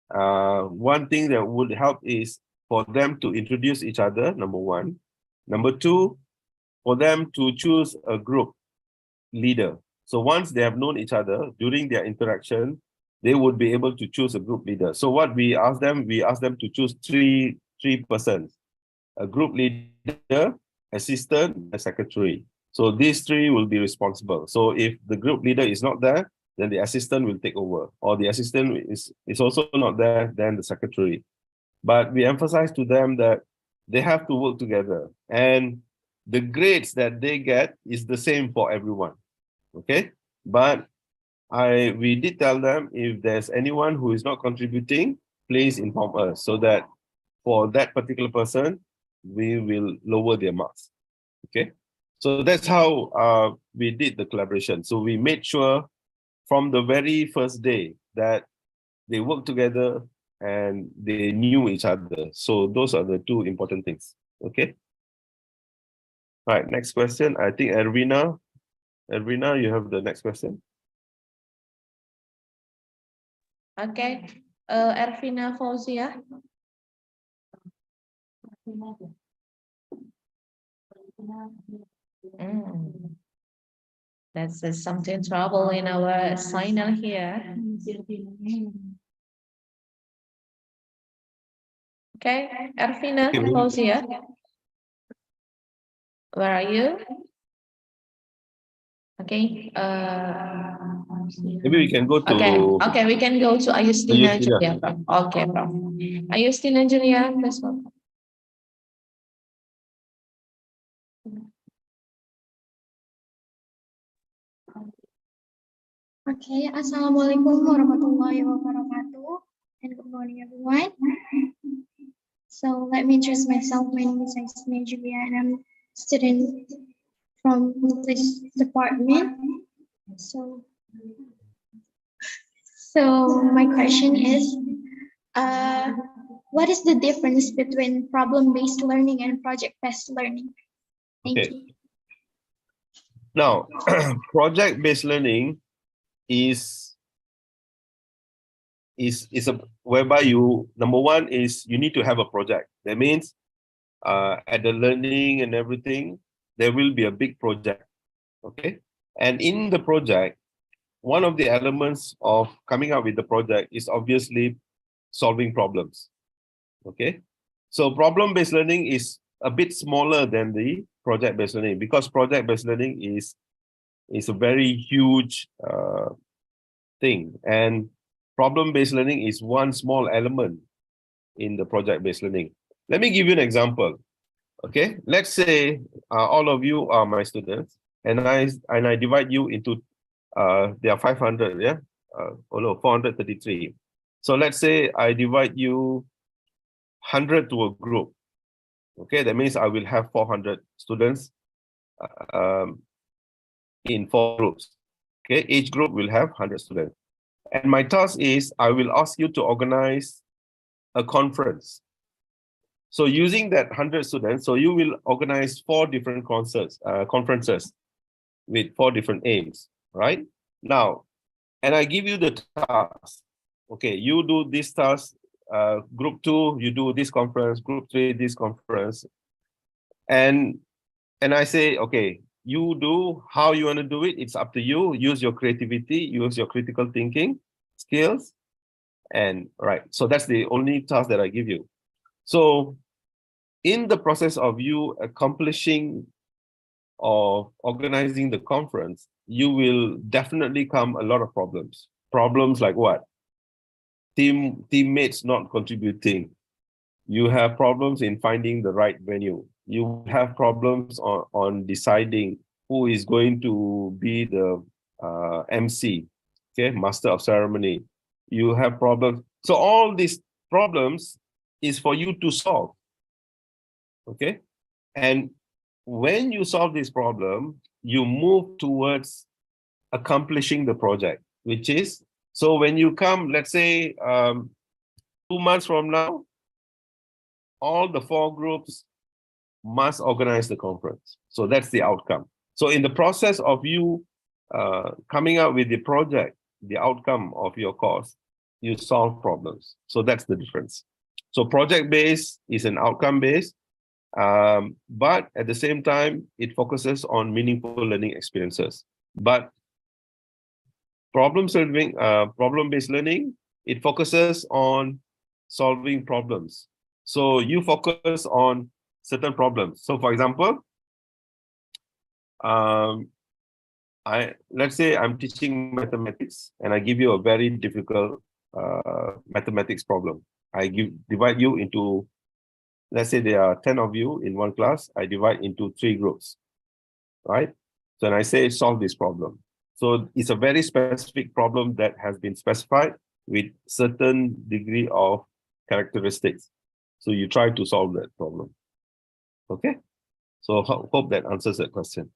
C: One thing that would help is for them to introduce each other, number one. Number two, for them to choose a group leader. So once they have known each other, during their interaction, they would be able to choose a group leader. So what we ask them to choose three persons: a group leader, assistant, and secretary. So these three will be responsible. So if the group leader is not there, then the assistant will take over. Or the assistant is also not there, then the secretary. But we emphasize to them that they have to work together. And the grades that they get is the same for everyone. Okay? But we did tell them, if there's anyone who is not contributing, please inform us, so that for that particular person, we will lower their marks. Okay? So that's how we did the collaboration. So we made sure from the very first day that they worked together and they knew each other. So those are the two important things. Okay? All right, next question. I think Ervina, you have the next question.
A: Okay, Ervina Fauzia. That's something trouble in our signal here. Okay, Ervina Fauzia. Where are you? Okay.
C: Maybe we can go to.
A: Okay, we can go to Ayustina
C: Ayustina.
A: Julia. Okay, Prof. Ayustina Julia, please welcome.
F: Okay, Assalamualaikum warahmatullahi wabarakatuh, and good morning, everyone. So let me introduce myself. My name is Ayustina Julia, and I'm a student from English department. So, so my question is, what is the difference between problem-based learning and project-based learning? Thank
C: Okay.
F: you.
C: Now, project-based learning is a whereby you, number one is you need to have a project. That means at the learning and everything, there will be a big project. Okay. And in the project, one of the elements of coming up with the project is obviously solving problems. Okay. So problem-based learning is a bit smaller than the project-based learning, because project-based learning is a very huge thing, and problem-based learning is one small element in the project-based learning. Let me give you an example. Okay, let's say all of you are my students, and I divide you into there are 500, yeah, 433. So let's say I divide you 100 to a group. Okay, that means I will have 400 students in 4 groups. Okay, each group will have 100 students. And my task is I will ask you to organize a conference. So using that 100 students, so you will organize 4 different conferences with 4 different aims, right? Now, and I give you the task. Okay, you do this task, group 2, you do this conference, group 3, this conference. And I say, okay, you do how you want to do it. It's up to you. Use your creativity, use your critical thinking skills. And right, so that's the only task that I give you. So in the process of you accomplishing or organizing the conference, you will definitely come a lot of problems. Problems like what? Teammates not contributing. You have problems in finding the right venue. You have problems on deciding who is going to be the MC, okay, master of ceremony. You have problems. So all these problems is for you to solve, okay? And when you solve this problem, you move towards accomplishing the project, which is, so when you come, let's say 2 months from now, all the 4 groups must organize the conference. So that's the outcome. So in the process of you coming up with the project, the outcome of your course, you solve problems. So that's the difference. So project-based is an outcome-based, but at the same time, it focuses on meaningful learning experiences. But problem-based learning, it focuses on solving problems. So you focus on certain problems. So for example, let's say I'm teaching mathematics and I give you a very difficult mathematics problem. I divide you into, let's say there are 10 of you in one class, I divide into 3 groups, right? So then I say solve this problem. So it's a very specific problem that has been specified with certain degree of characteristics. So you try to solve that problem. Okay, so hope that answers that question.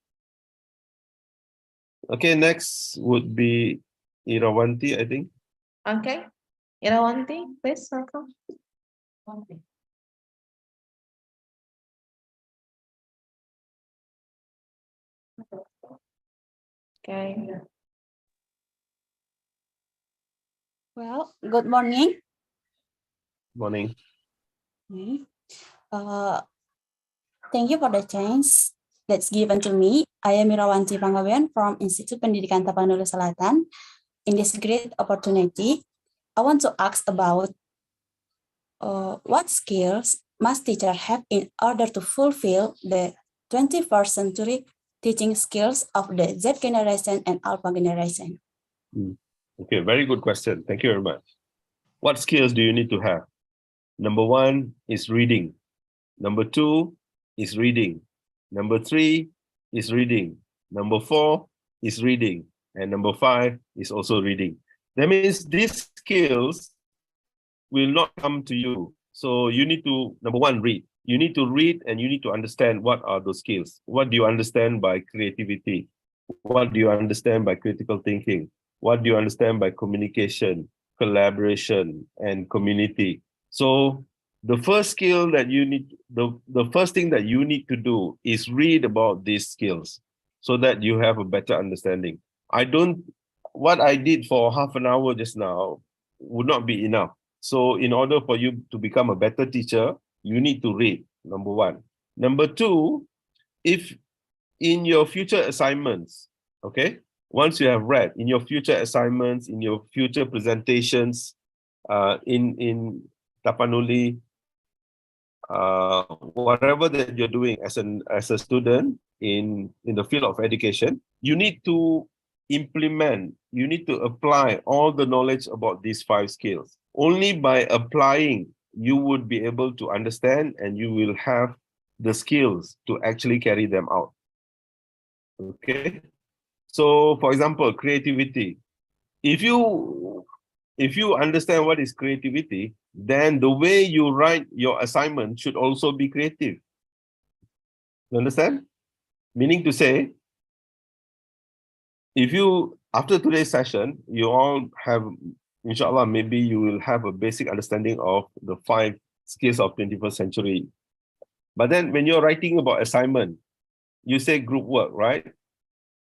C: Okay, next would be Irawanti, I think.
A: Okay, Irawanti, please welcome. Okay.
G: Well, good morning.
C: Morning.
G: Okay. Thank you for the chance that's given to me. I am Irawanti Panggabean from Institut Pendidikan Tapanuli Selatan. In this great opportunity, I want to ask about what skills must teachers have in order to fulfill the 21st century teaching skills of the Z generation and Alpha generation?
C: Okay, very good question. Thank you very much. What skills do you need to have? Number 1 is reading. Number 2 is reading. Number 3 is reading. Number 4 is reading. And number 5 is also reading. That means these skills will not come to you. So you need to, number 1, read. You need to read and you need to understand what are those skills. What do you understand by creativity? What do you understand by critical thinking? What do you understand by communication, collaboration, and community? So the first skill that you need, the first thing that you need to do is read about these skills so that you have a better understanding. What I did for half an hour just now would not be enough. So in order for you to become a better teacher, you need to read, number one. Number two, if in your future assignments, okay, once you have read, in your future assignments, in your future presentations, in Tapanuli, whatever that you're doing as a student in the field of education, you need to implement, you need to apply all the knowledge about these 5 skills. Only by applying, you would be able to understand and you will have the skills to actually carry them out. Okay, so for example, creativity. If you understand what is creativity, then the way you write your assignment should also be creative. You understand? Meaning to say, if you, after today's session, you all have, inshallah, maybe you will have a basic understanding of the 5 skills of 21st century. But then when you're writing about assignment, you say group work, right?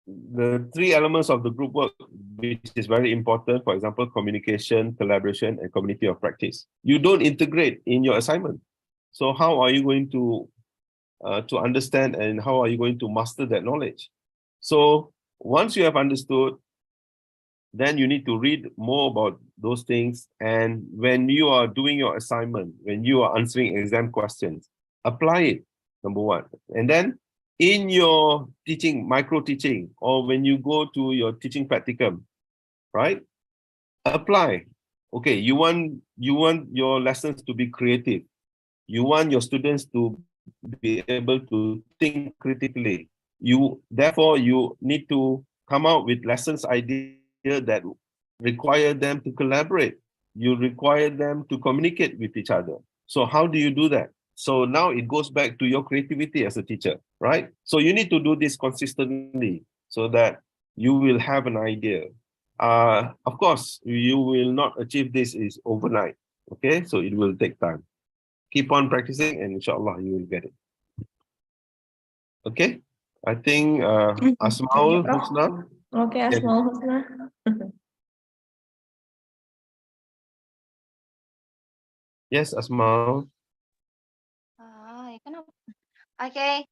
C: The 3 elements of the group work, which is very important, for example, communication, collaboration, and community of practice. You don't integrate in your assignment. So how are you going to understand and how are you going to master that knowledge? So once you have understood, then you need to read more about those things. And when you are doing your assignment, when you are answering exam questions, apply it, number one. And then in your teaching, micro teaching, or when you go to your teaching practicum, right? Apply. Okay, you want your lessons to be creative. You want your students to be able to think critically. Therefore, you need to come out with lessons idea that require them to collaborate. You require them to communicate with each other. So how do you do that? So now it goes back to your creativity as a teacher, right? So you need to do this consistently so that you will have an idea. Of course, you will not achieve this is overnight, okay? So it will take time. Keep on practicing and inshallah you will get it. Okay, I think Asmaul Husna.
A: Okay, Asmaul Husna.
C: Yes, Asmaul.
H: Okay,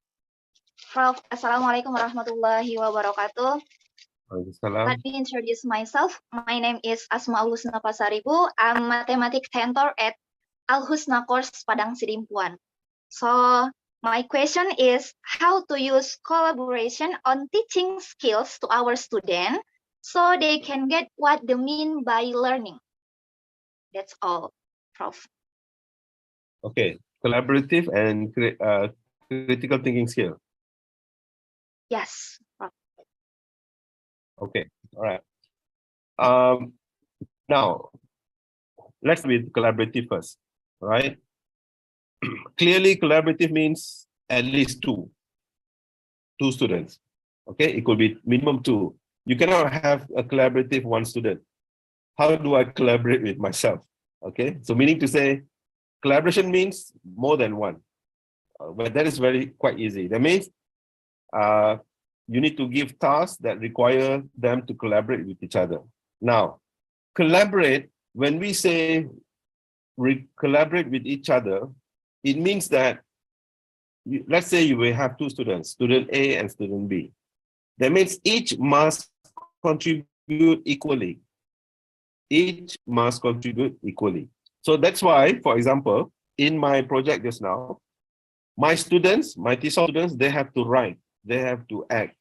H: Prof. Assalamualaikum warahmatullahi wabarakatuh. Let me introduce myself. My name is Asmaul Husna Pasaribu. I'm mathematics mentor at Al Husna course Padang Sidimpuan. So my question is how to use collaboration on teaching skills to our students so they can get what they mean by learning. That's all, Prof.
C: Okay, collaborative and critical thinking skill.
H: Yes, Prof.
C: Okay, all right. Now, let's with collaborative first, all right? Clearly, collaborative means at least two students, okay? It could be minimum 2. You cannot have a collaborative 1 student. How do I collaborate with myself? Okay, so meaning to say, collaboration means more than 1. But that is quite easy. That means you need to give tasks that require them to collaborate with each other. Now, collaborate, when we say collaborate with each other, it means that, let's say you will have 2 students, student A and student B. That means each must contribute equally. Each must contribute equally. So that's why, for example, in my project just now, my students, my TESOL students, they have to write, they have to act.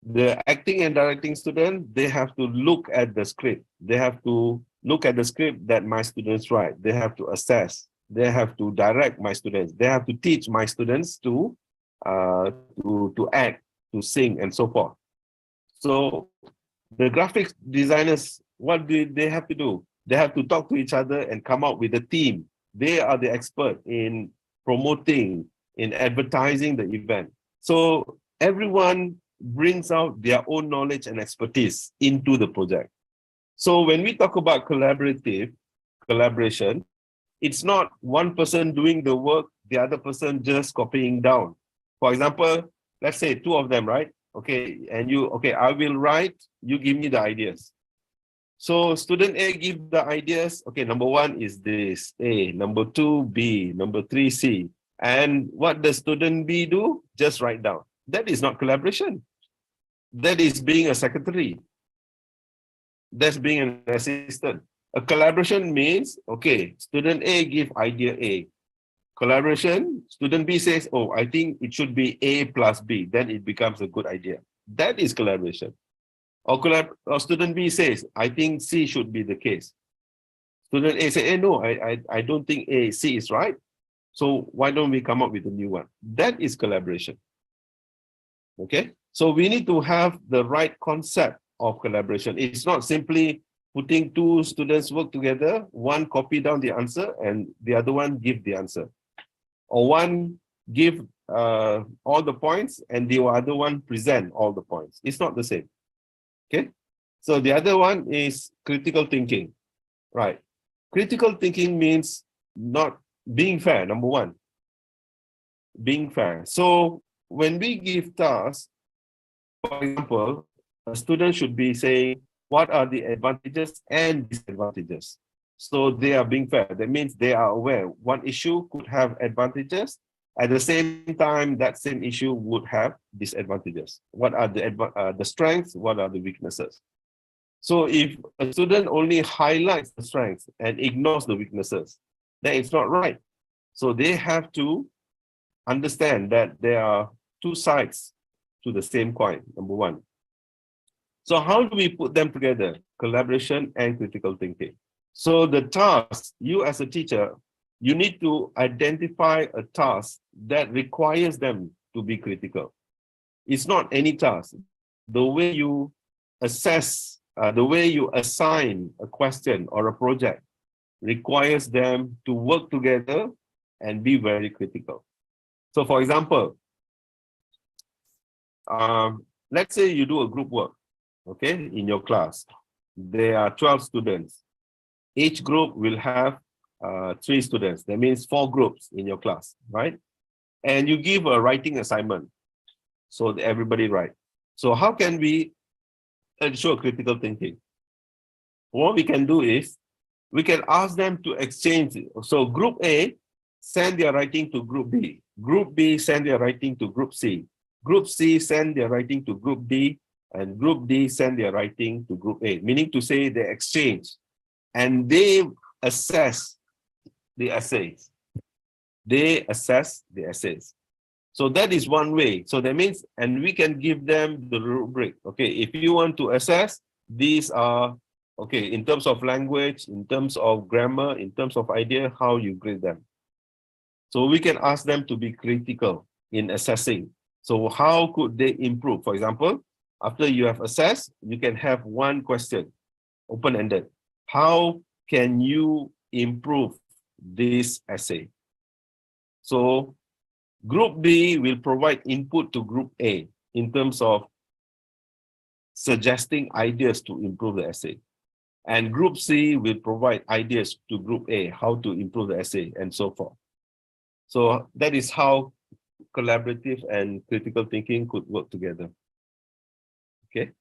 C: The acting and directing student, they have to look at the script. They have to look at the script that my students write. They have to assess. They have to direct my students. They have to teach my students to act, to sing, and so forth. So the graphics designers, what do they have to do? They have to talk to each other and come up with a theme. They are the expert in promoting, in advertising the event. So everyone brings out their own knowledge and expertise into the project. So when we talk about collaboration, it's not one person doing the work, the other person just copying down. For example, let's say two of them, right? Okay, and I will write, you give me the ideas. So student A give the ideas, okay, number 1 is this, A, number 2, B, number 3, C. And what does student B do? Just write down. That is not collaboration. That is being a secretary. That's being an assistant. A collaboration means, okay, student A give idea A. Collaboration, student B says, oh, I think it should be A plus B. Then it becomes a good idea. That is collaboration. Or student B says, I think C should be the case. Student A says, hey, no, I don't think C is right. So why don't we come up with a new one? That is collaboration. Okay, so we need to have the right concept of collaboration. It's not simply putting two students work together, one copy down the answer and the other one give the answer. Or one give all the points and the other one present all the points. It's not the same. Okay, so the other one is critical thinking, right? Critical thinking means not being fair, number 1. Being fair. So when we give tasks, for example, a student should be saying, what are the advantages and disadvantages? So they are being fair. That means they are aware one issue could have advantages. At the same time, that same issue would have disadvantages. What are the strengths? What are the weaknesses? So if a student only highlights the strengths and ignores the weaknesses, then it's not right. So they have to understand that there are two sides to the same coin, number 1. So how do we put them together? Collaboration and critical thinking. So the task, you as a teacher, you need to identify a task that requires them to be critical. It's not any task. The way you assess, the way you assign a question or a project requires them to work together and be very critical. So for example, let's say you do a group work, okay, in your class. There are 12 students. Each group will have 3 students. That means 4 groups in your class, right? And you give a writing assignment so that everybody write. So how can we ensure critical thinking? What we can do is we can ask them to exchange. So group A send their writing to group B. Group B send their writing to group C. Group C send their writing to group D, and group D send their writing to group A, meaning to say they exchange and they assess the essays. They assess the essays. So that is one way. So that means, and we can give them the rubric. Okay, if you want to assess, these are, okay, in terms of language, in terms of grammar, in terms of idea, how you grade them. So we can ask them to be critical in assessing. So how could they improve? For example, after you have assessed, you can have one question, open-ended. How can you improve this essay? So Group B will provide input to Group A in terms of suggesting ideas to improve the essay. And Group C will provide ideas to Group A, how to improve the essay and so forth. So that is how collaborative and critical thinking could work together. Okay.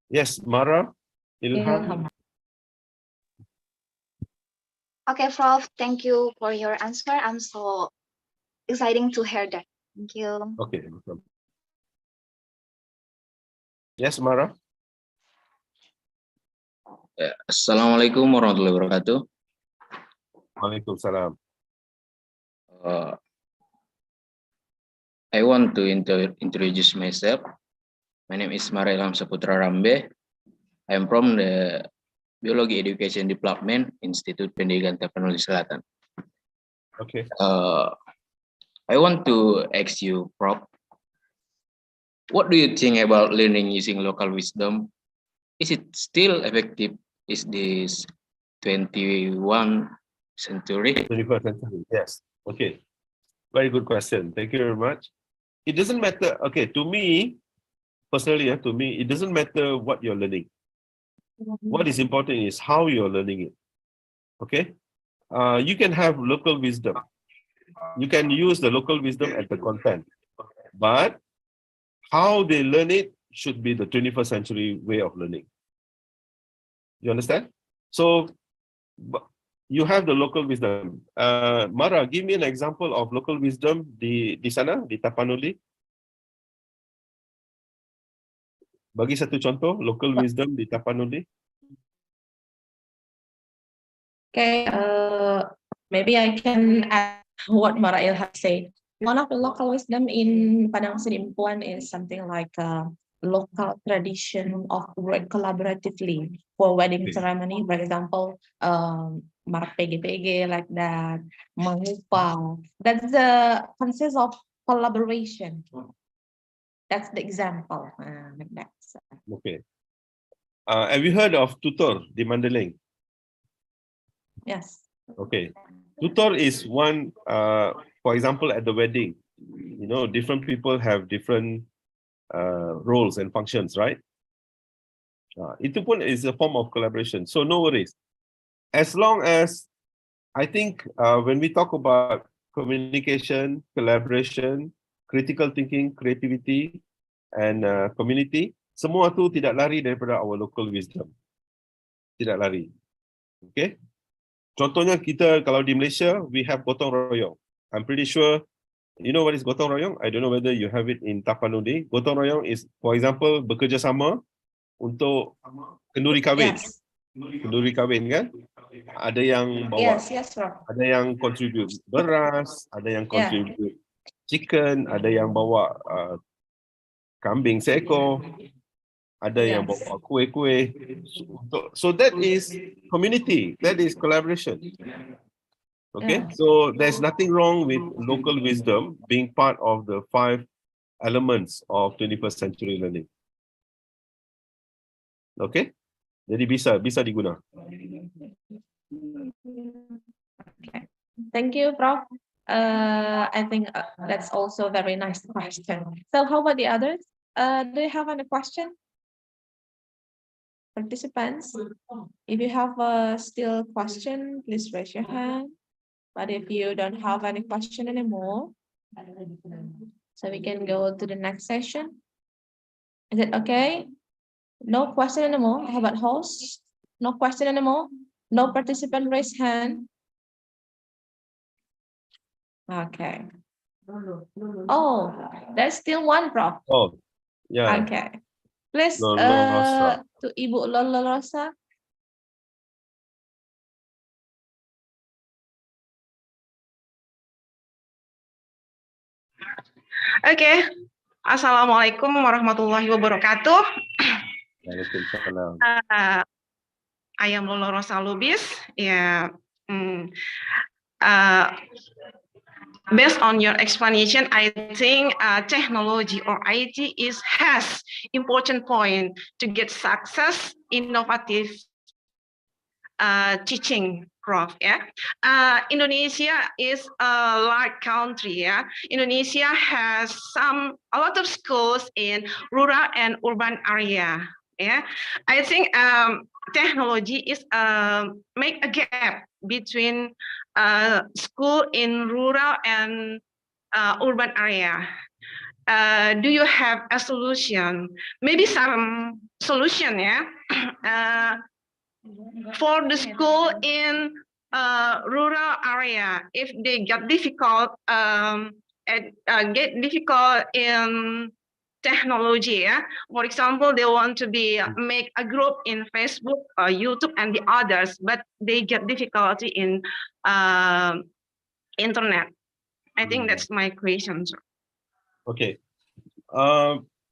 C: Yes, Mara, Ilham.
H: Okay, Prof, thank you for your answer. I'm so exciting to hear that. Thank you.
C: Okay. Yes, Mara.
I: Assalamualaikum warahmatullahi wabarakatuh.
C: Waalaikumsalam.
I: I want to introduce myself. My name is Mara Ilham Saputra Rambe. I am from the Biology Education Department, Institut Pendidikan Tapanuli Selatan.
C: Okay.
I: I want to ask you, Prof, what do you think about learning using local wisdom? Is it still effective? Is this 21st century?
C: 21st century, yes. Okay. Very good question. Thank you very much. it doesn't matter. Okay, to me, personally, to me, it doesn't matter what you're learning. What is important is how you're learning it. Okay, you can have local wisdom. You can use the local wisdom at the content, but how they learn it should be the 21st century way of learning. You understand? So you have the local wisdom. Mara, give me an example of local wisdom di sana, di Tapanuli. Bagi satu contoh local wisdom di Tapanuli.
A: Okay, maybe I can add what Mara Ilham said. One of the local wisdom in Padang Sidimpuan is something like local tradition of work collaboratively for wedding ceremony. For example, marak PG-PG like that, mengupal. That's the concept of collaboration. That's the example like that. So.
C: Okay. Have you heard of tutor di Mandailing?
A: Yes.
C: Okay. Tutor is one, for example, at the wedding, you know, different people have different roles and functions, right? Itu pun is a form of collaboration. So no worries. As long as, I think when we talk about communication, collaboration, critical thinking, creativity, and community, semua tu tidak lari daripada our local wisdom. Tidak lari. Okay? Contohnya kita kalau di Malaysia, we have gotong royong. I'm pretty sure, you know what is gotong royong? I don't know whether you have it in Tapanuli. Gotong royong is, for example, bekerjasama untuk kenduri kahwin.
A: Yes.
C: Kenduri kahwin kan? Ada yang bawa,
A: Yes, Rob.
C: ada yang contribute beras, ada yang contribute chicken, ada yang bawa kambing seekor, ada yang bawa kuih-kuih. So that is community, that is collaboration. Okay, so there's nothing wrong with local wisdom being part of the 5 elements of 21st century learning. Okay, jadi bisa diguna.
A: Okay. Thank you, Prof. I think that's also a very nice question. So how about the others? Do you have any question? Participants, if you have a still question, please raise your hand. But if you don't have any question anymore, so we can go to the next session. Is it okay? No question anymore. How about host? No question anymore. No participant raise hand. Okay. Oh, there's still one, Prof.
C: Oh, yeah.
A: Okay. Please,
C: Rosa.
A: to Ibu Lolo Rosa.
J: Oke. Assalamualaikum warahmatullahi wabarakatuh.
C: Waalaikumsalam.
J: I am Lolo Rosa Lubis. Yeah. Based on your explanation, I think technology or IT has important point to get success, innovative teaching, Prof. Yeah, Indonesia is a large country. Yeah, Indonesia has a lot of schools in rural and urban area. Yeah, I think technology is make a gap between school in rural and urban area. Do you have a solution? Maybe some solution, yeah, for the school in rural area if they get difficult in technology. Yeah, for example, they want to make a group in Facebook, YouTube, and the others, but they get difficulty in internet. I think that's my question, sir.
C: Okay.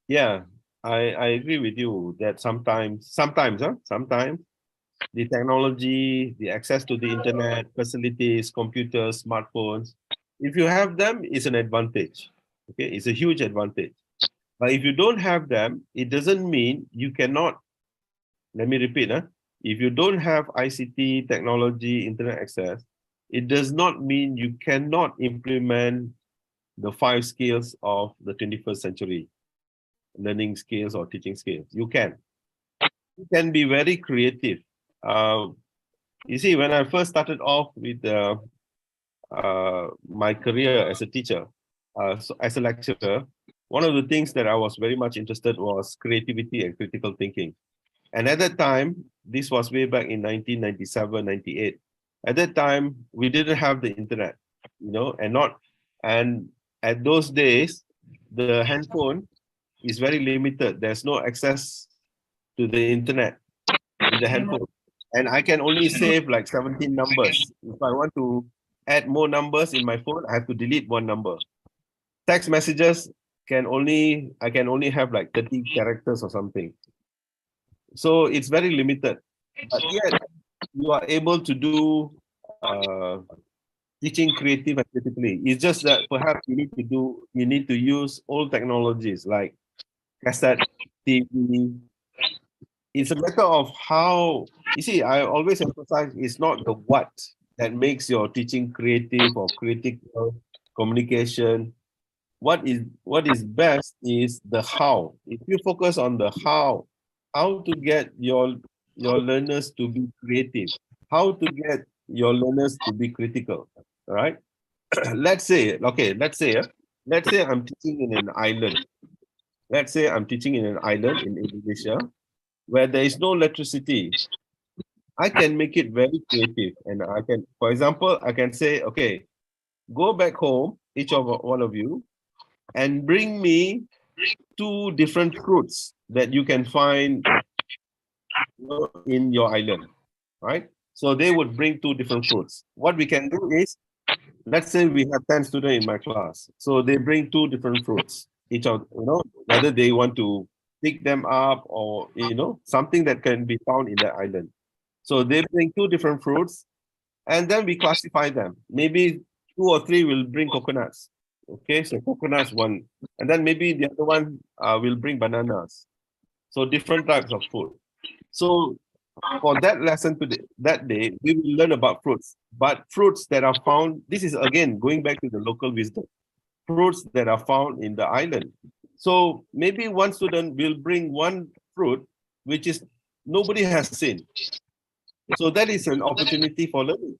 C: Yeah, I agree with you that sometimes the technology, the access to the internet, facilities, computers, smartphones, if you have them, it's an advantage. Okay, it's a huge advantage. But if you don't have them, it doesn't mean you cannot, let me repeat, if you don't have ICT, technology, internet access, it does not mean you cannot implement the 5 skills of the 21st century, learning skills or teaching skills. You can be very creative. You see, when I first started off with my career as a teacher, so as a lecturer, one of the things that I was very much interested was creativity and critical thinking. And at that time, this was way back in 1997, 98. At that time, we didn't have the internet, you know, and at those days, the handphone is very limited. There's no access to the internet with the handphone. And I can only save like 17 numbers. If I want to add more numbers in my phone, I have to delete one number. Text messages I can only have like 30 characters or something. So it's very limited. But yet you are able to do teaching creative and critically. It's just that perhaps you need to use old technologies like cassette, TV. It's a matter of how, you see, I always emphasize it's not the what that makes your teaching creative or critical communication. What is best is the how. If you focus on the how to get your learners to be creative, how to get your learners to be critical, all right? let's say I'm teaching in an island. Let's say I'm teaching in an island in Indonesia where there is no electricity. I can make it very creative, and I can, for example, I can say, okay, go back home, each of one of you, and bring me 2 different fruits that you can find in your island, right? So they would bring 2 different fruits. What we can do is, let's say we have 10 students in my class. So they bring 2 different fruits, each of, whether they want to pick them up or, something that can be found in that island. So they bring 2 different fruits and then we classify them. Maybe 2 or 3 will bring coconuts. Okay, so coconuts one, and then maybe the other one will bring bananas. So different types of food. So for that lesson today, that day, we will learn about fruits. But fruits that are found, this is again going back to the local wisdom. Fruits that are found in the island. So maybe one student will bring one fruit which is nobody has seen. So that is an opportunity for learning.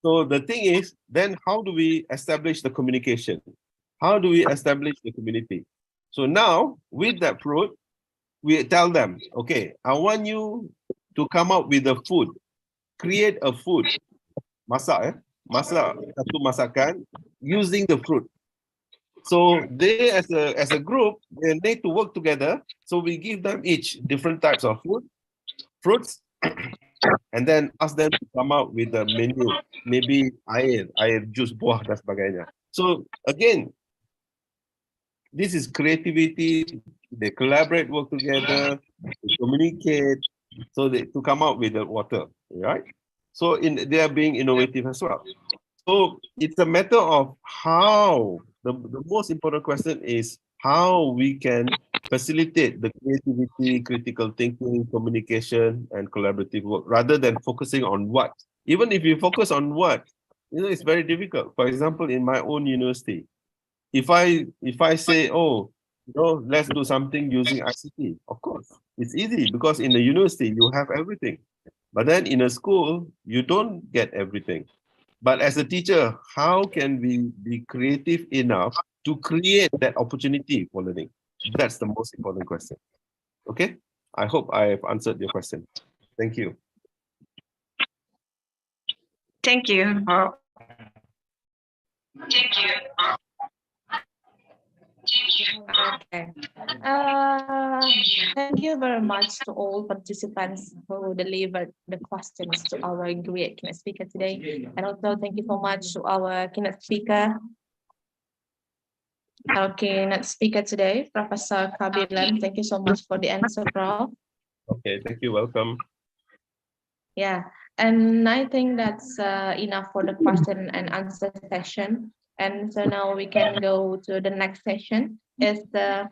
C: So the thing is, then how do we establish the communication? How do we establish the community? So now, with that fruit, we tell them, okay, I want you to come up with a food. Create a food. Masak, satu masakan using the fruit. So they, as a group, they need to work together. So we give them each different types of fruits, and then ask them to come out with a menu, maybe air jus buah dan sebagainya. So again, this is creativity. They collaborate, work together, they communicate, so to come out with the water, right? So they are being innovative as well. So it's a matter of how, the most important question is how we can facilitate the creativity, critical thinking, communication, and collaborative work, rather than focusing on what. Even if you focus on what, it's very difficult. For example, in my own university, if I say, let's do something using ICT, of course, it's easy because in the university, you have everything. But then in a school, you don't get everything. But as a teacher, how can we be creative enough to create that opportunity for learning? That's the most important question. Okay, I hope I have answered your question. Thank you.
J: Thank you. Thank you.
A: Okay. Thank you very much to all participants who delivered the questions to our great keynote speaker today. And also thank you so much to our keynote speaker. Our keynote speaker today, Professor Kabilan. Thank you so much for the answer, Prof.
C: Okay, thank you. Welcome.
A: Yeah, and I think that's enough for the question and answer session. And so now we can go to the next session, is the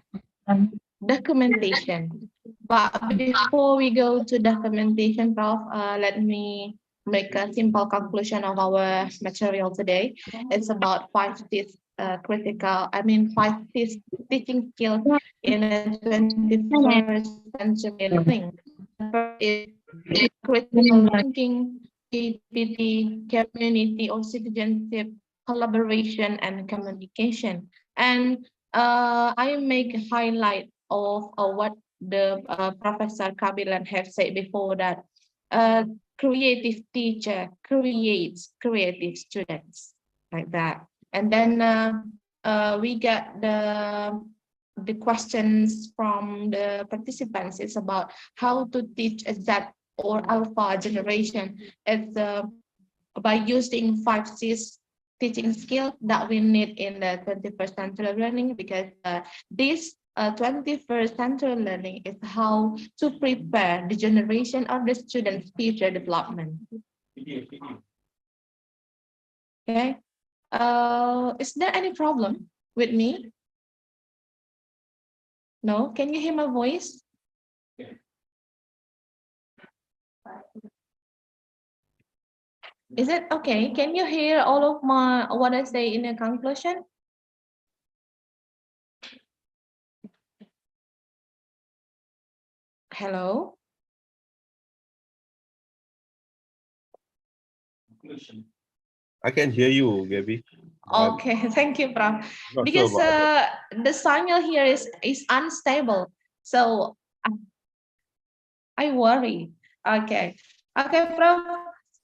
A: documentation. But before we go to documentation, Prof, let me make a simple conclusion of our material today. It's about 5 five teaching skills in a 21st century learning. The first is critical thinking, creativity, community or citizenship, collaboration, and communication. And I make a highlight of what the Professor Kabilan have said before, that creative teacher creates creative students, like that. And then we got the questions from the participants. It's about how to teach a Z or Alpha generation. It's by using 5 C's teaching skills that we need in the 21st century learning, because this 21st century learning is how to prepare the generation of the students' future development. Okay. Is there any problem with me? No? Can you hear my voice? Is it okay? Can you hear all of what I say in the conclusion? Hello?
C: I can hear you, Gabby.
A: Okay, thank you, Prof.
C: Not
A: Because
C: sure about
A: the signal here is unstable, so I worry. Okay, Prof.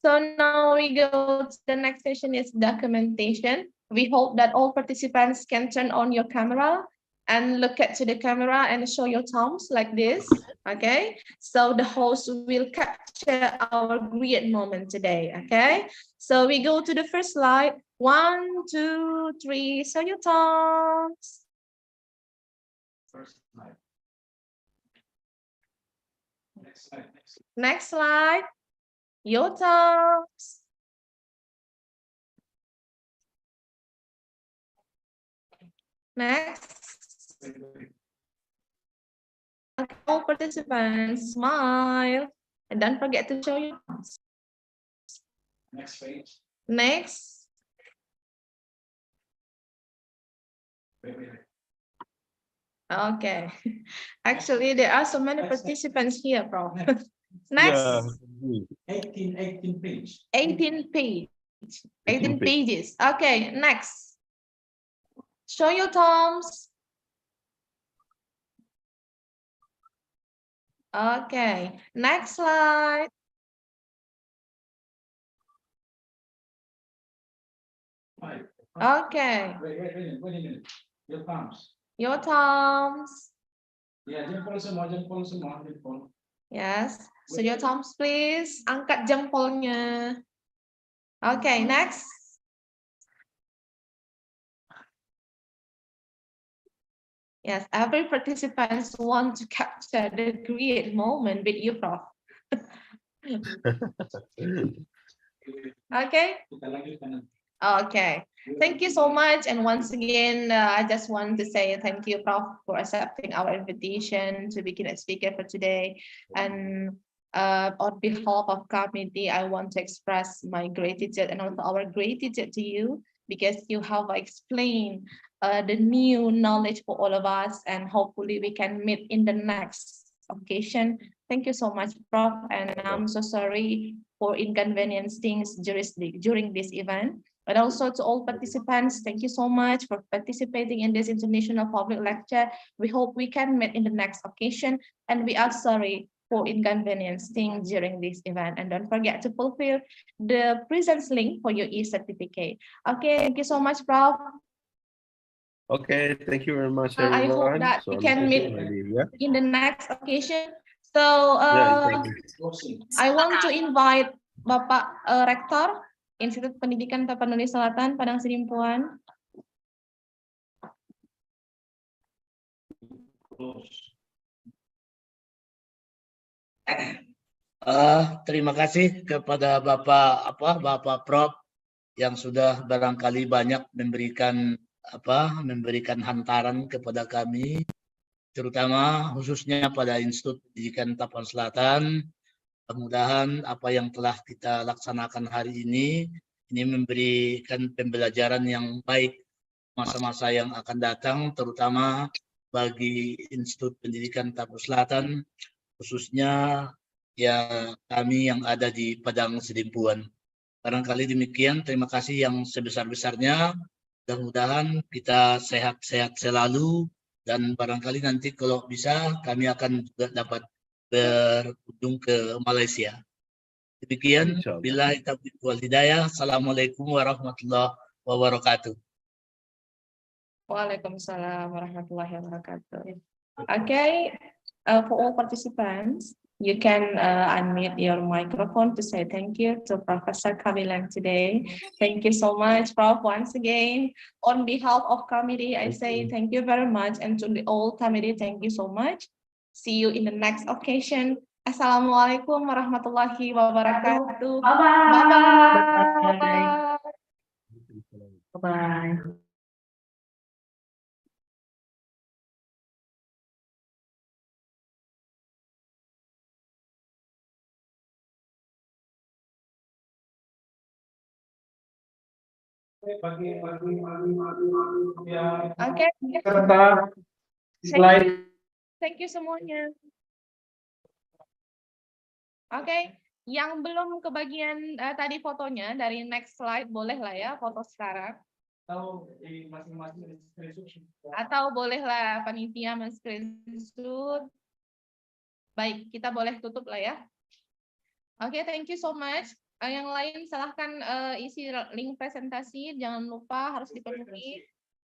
A: So now we go to the next session, is documentation. We hope that all participants can turn on your camera and look at to the camera and show your thumbs like this. Okay, so the host will capture our great moment today. Okay, so we go to the first slide. 1, 2, 3. Show your thumbs.
D: First slide. Next slide.
A: Next slide. Your thumbs. Next. All participants, smile. And don't forget to show your thumbs.
D: Next page.
A: Next.
D: Wait.
A: Okay. Actually, there are so many participants here, Prof.
C: Next.
A: Next.
C: Yeah.
D: 18 page.
A: 18 page. 18
C: 18
A: pages. Okay, next. Show your thumbs. Okay, next slide.
D: Five.
A: Okay,
D: Wait a minute. Your thumbs.
A: your thumbs.
D: Ya, jempol semua.
A: Yes, so your thumbs please. Angkat jempolnya. Okay, next. Yes, every participant wants to capture the great moment with you, Prof. Okay. Okay. Thank you so much. And once again, I just want to say thank you, Prof, for accepting our invitation to begin as speaker for today. And on behalf of committee, I want to express my gratitude and also our gratitude to you, because you have explained the new knowledge for all of us, and hopefully we can meet in the next occasion. Thank you so much, Prof. And I'm so sorry for inconvenience things during this event. And also to all participants, thank you so much for participating in this international public lecture. We hope we can meet in the next occasion, and we are sorry for inconvenience things during this event. And don't forget to fulfill the presence link for your e-certificate. Okay, thank you so much, Prof.
C: Okay, thank you very much, everyone.
A: I hope that we can meet in the next occasion. So I want to invite Bapak Rektor Institut Pendidikan Tapanuli Selatan, Padang Sidimpuan.
B: Terima kasih kepada Bapak Prof yang sudah barangkali banyak memberikan hantaran kepada kami, terutama khususnya pada Institut Pendidikan Tapanuli Selatan. Mudah-mudahan apa yang telah kita laksanakan hari ini memberikan pembelajaran yang baik masa-masa yang akan datang, terutama bagi Institut Pendidikan Tapanuli Selatan, khususnya ya kami yang ada di Padang Sedimpuan. Barangkali demikian, terima kasih yang sebesar-besarnya. Mudah-mudahan kita sehat-sehat selalu, dan barangkali nanti kalau bisa kami akan juga dapat berkunjung ke Malaysia. Demikian, billahi taufiq wal hidayah. Assalamualaikum warahmatullahi wabarakatuh.
A: Waalaikumsalam warahmatullahi wabarakatuh. Okay, for all participants, you can unmute your microphone to say thank you to Professor Kamilan today. Thank you so much, Prof. Once again, on behalf of committee, I say thank you very much, and to the whole committee, thank you so much. See you in the next occasion. Assalamualaikum warahmatullahi wabarakatuh. Bye-bye. Bye-bye. Bye-bye. Okay. Thank you semuanya. Oke, yang belum kebagian tadi fotonya dari next slide, boleh lah ya foto sekarang. Atau bolehlah panitia men-screenshot. Baik, kita boleh tutup lah ya. Oke, thank you so much. Yang lain silahkan isi link presentasi, jangan lupa harus dipenuhi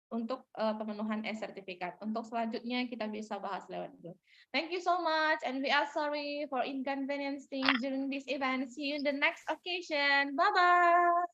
A: untuk pemenuhan e-sertifikat. Untuk selanjutnya kita bisa bahas lewat Zoom. Thank you so much, and we are sorry for inconveniencing during this event. See you in the next occasion. Bye-bye.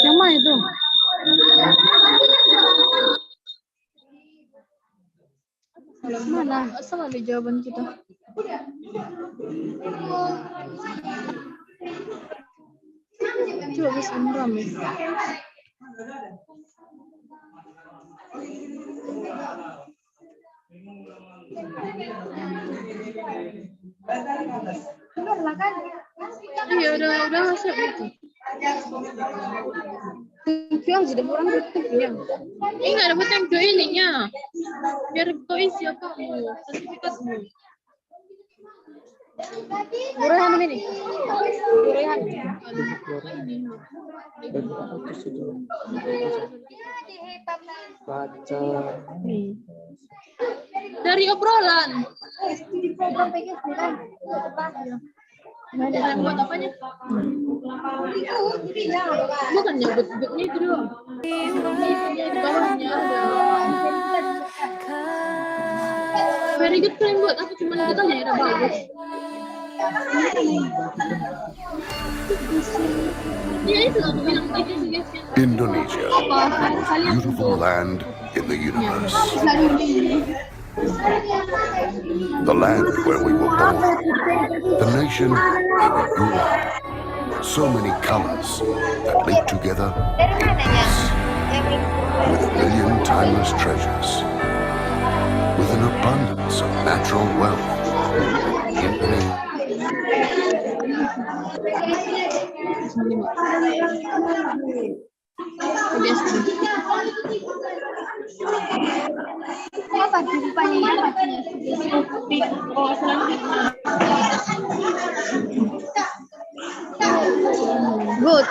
K: Yang mana itu? Mana? Selalu jawaban kita. Coba bisa rame. Iya udah masuk itu. Thank you aja deh orang ya. Ini nggak dapat thank you ininya. Biar kau isi apa sertifikatmu. Burehan ini. Burehan. Baca. Dari obrolan. Yang buat apanya? Bukan nyebut-nyebutnya itu doang. Di bawahnya ada. Very good kalian buat apa? Cuma kita hanya ada bagus. Ya itu aku bilang tadi guys.
L: Indonesia, beautiful land in the universe. The land where we were born, the nation where we grew up. So many colors that link together in peace, with a million timeless treasures, with an abundance of natural wealth.
K: Apa rupanya? Good.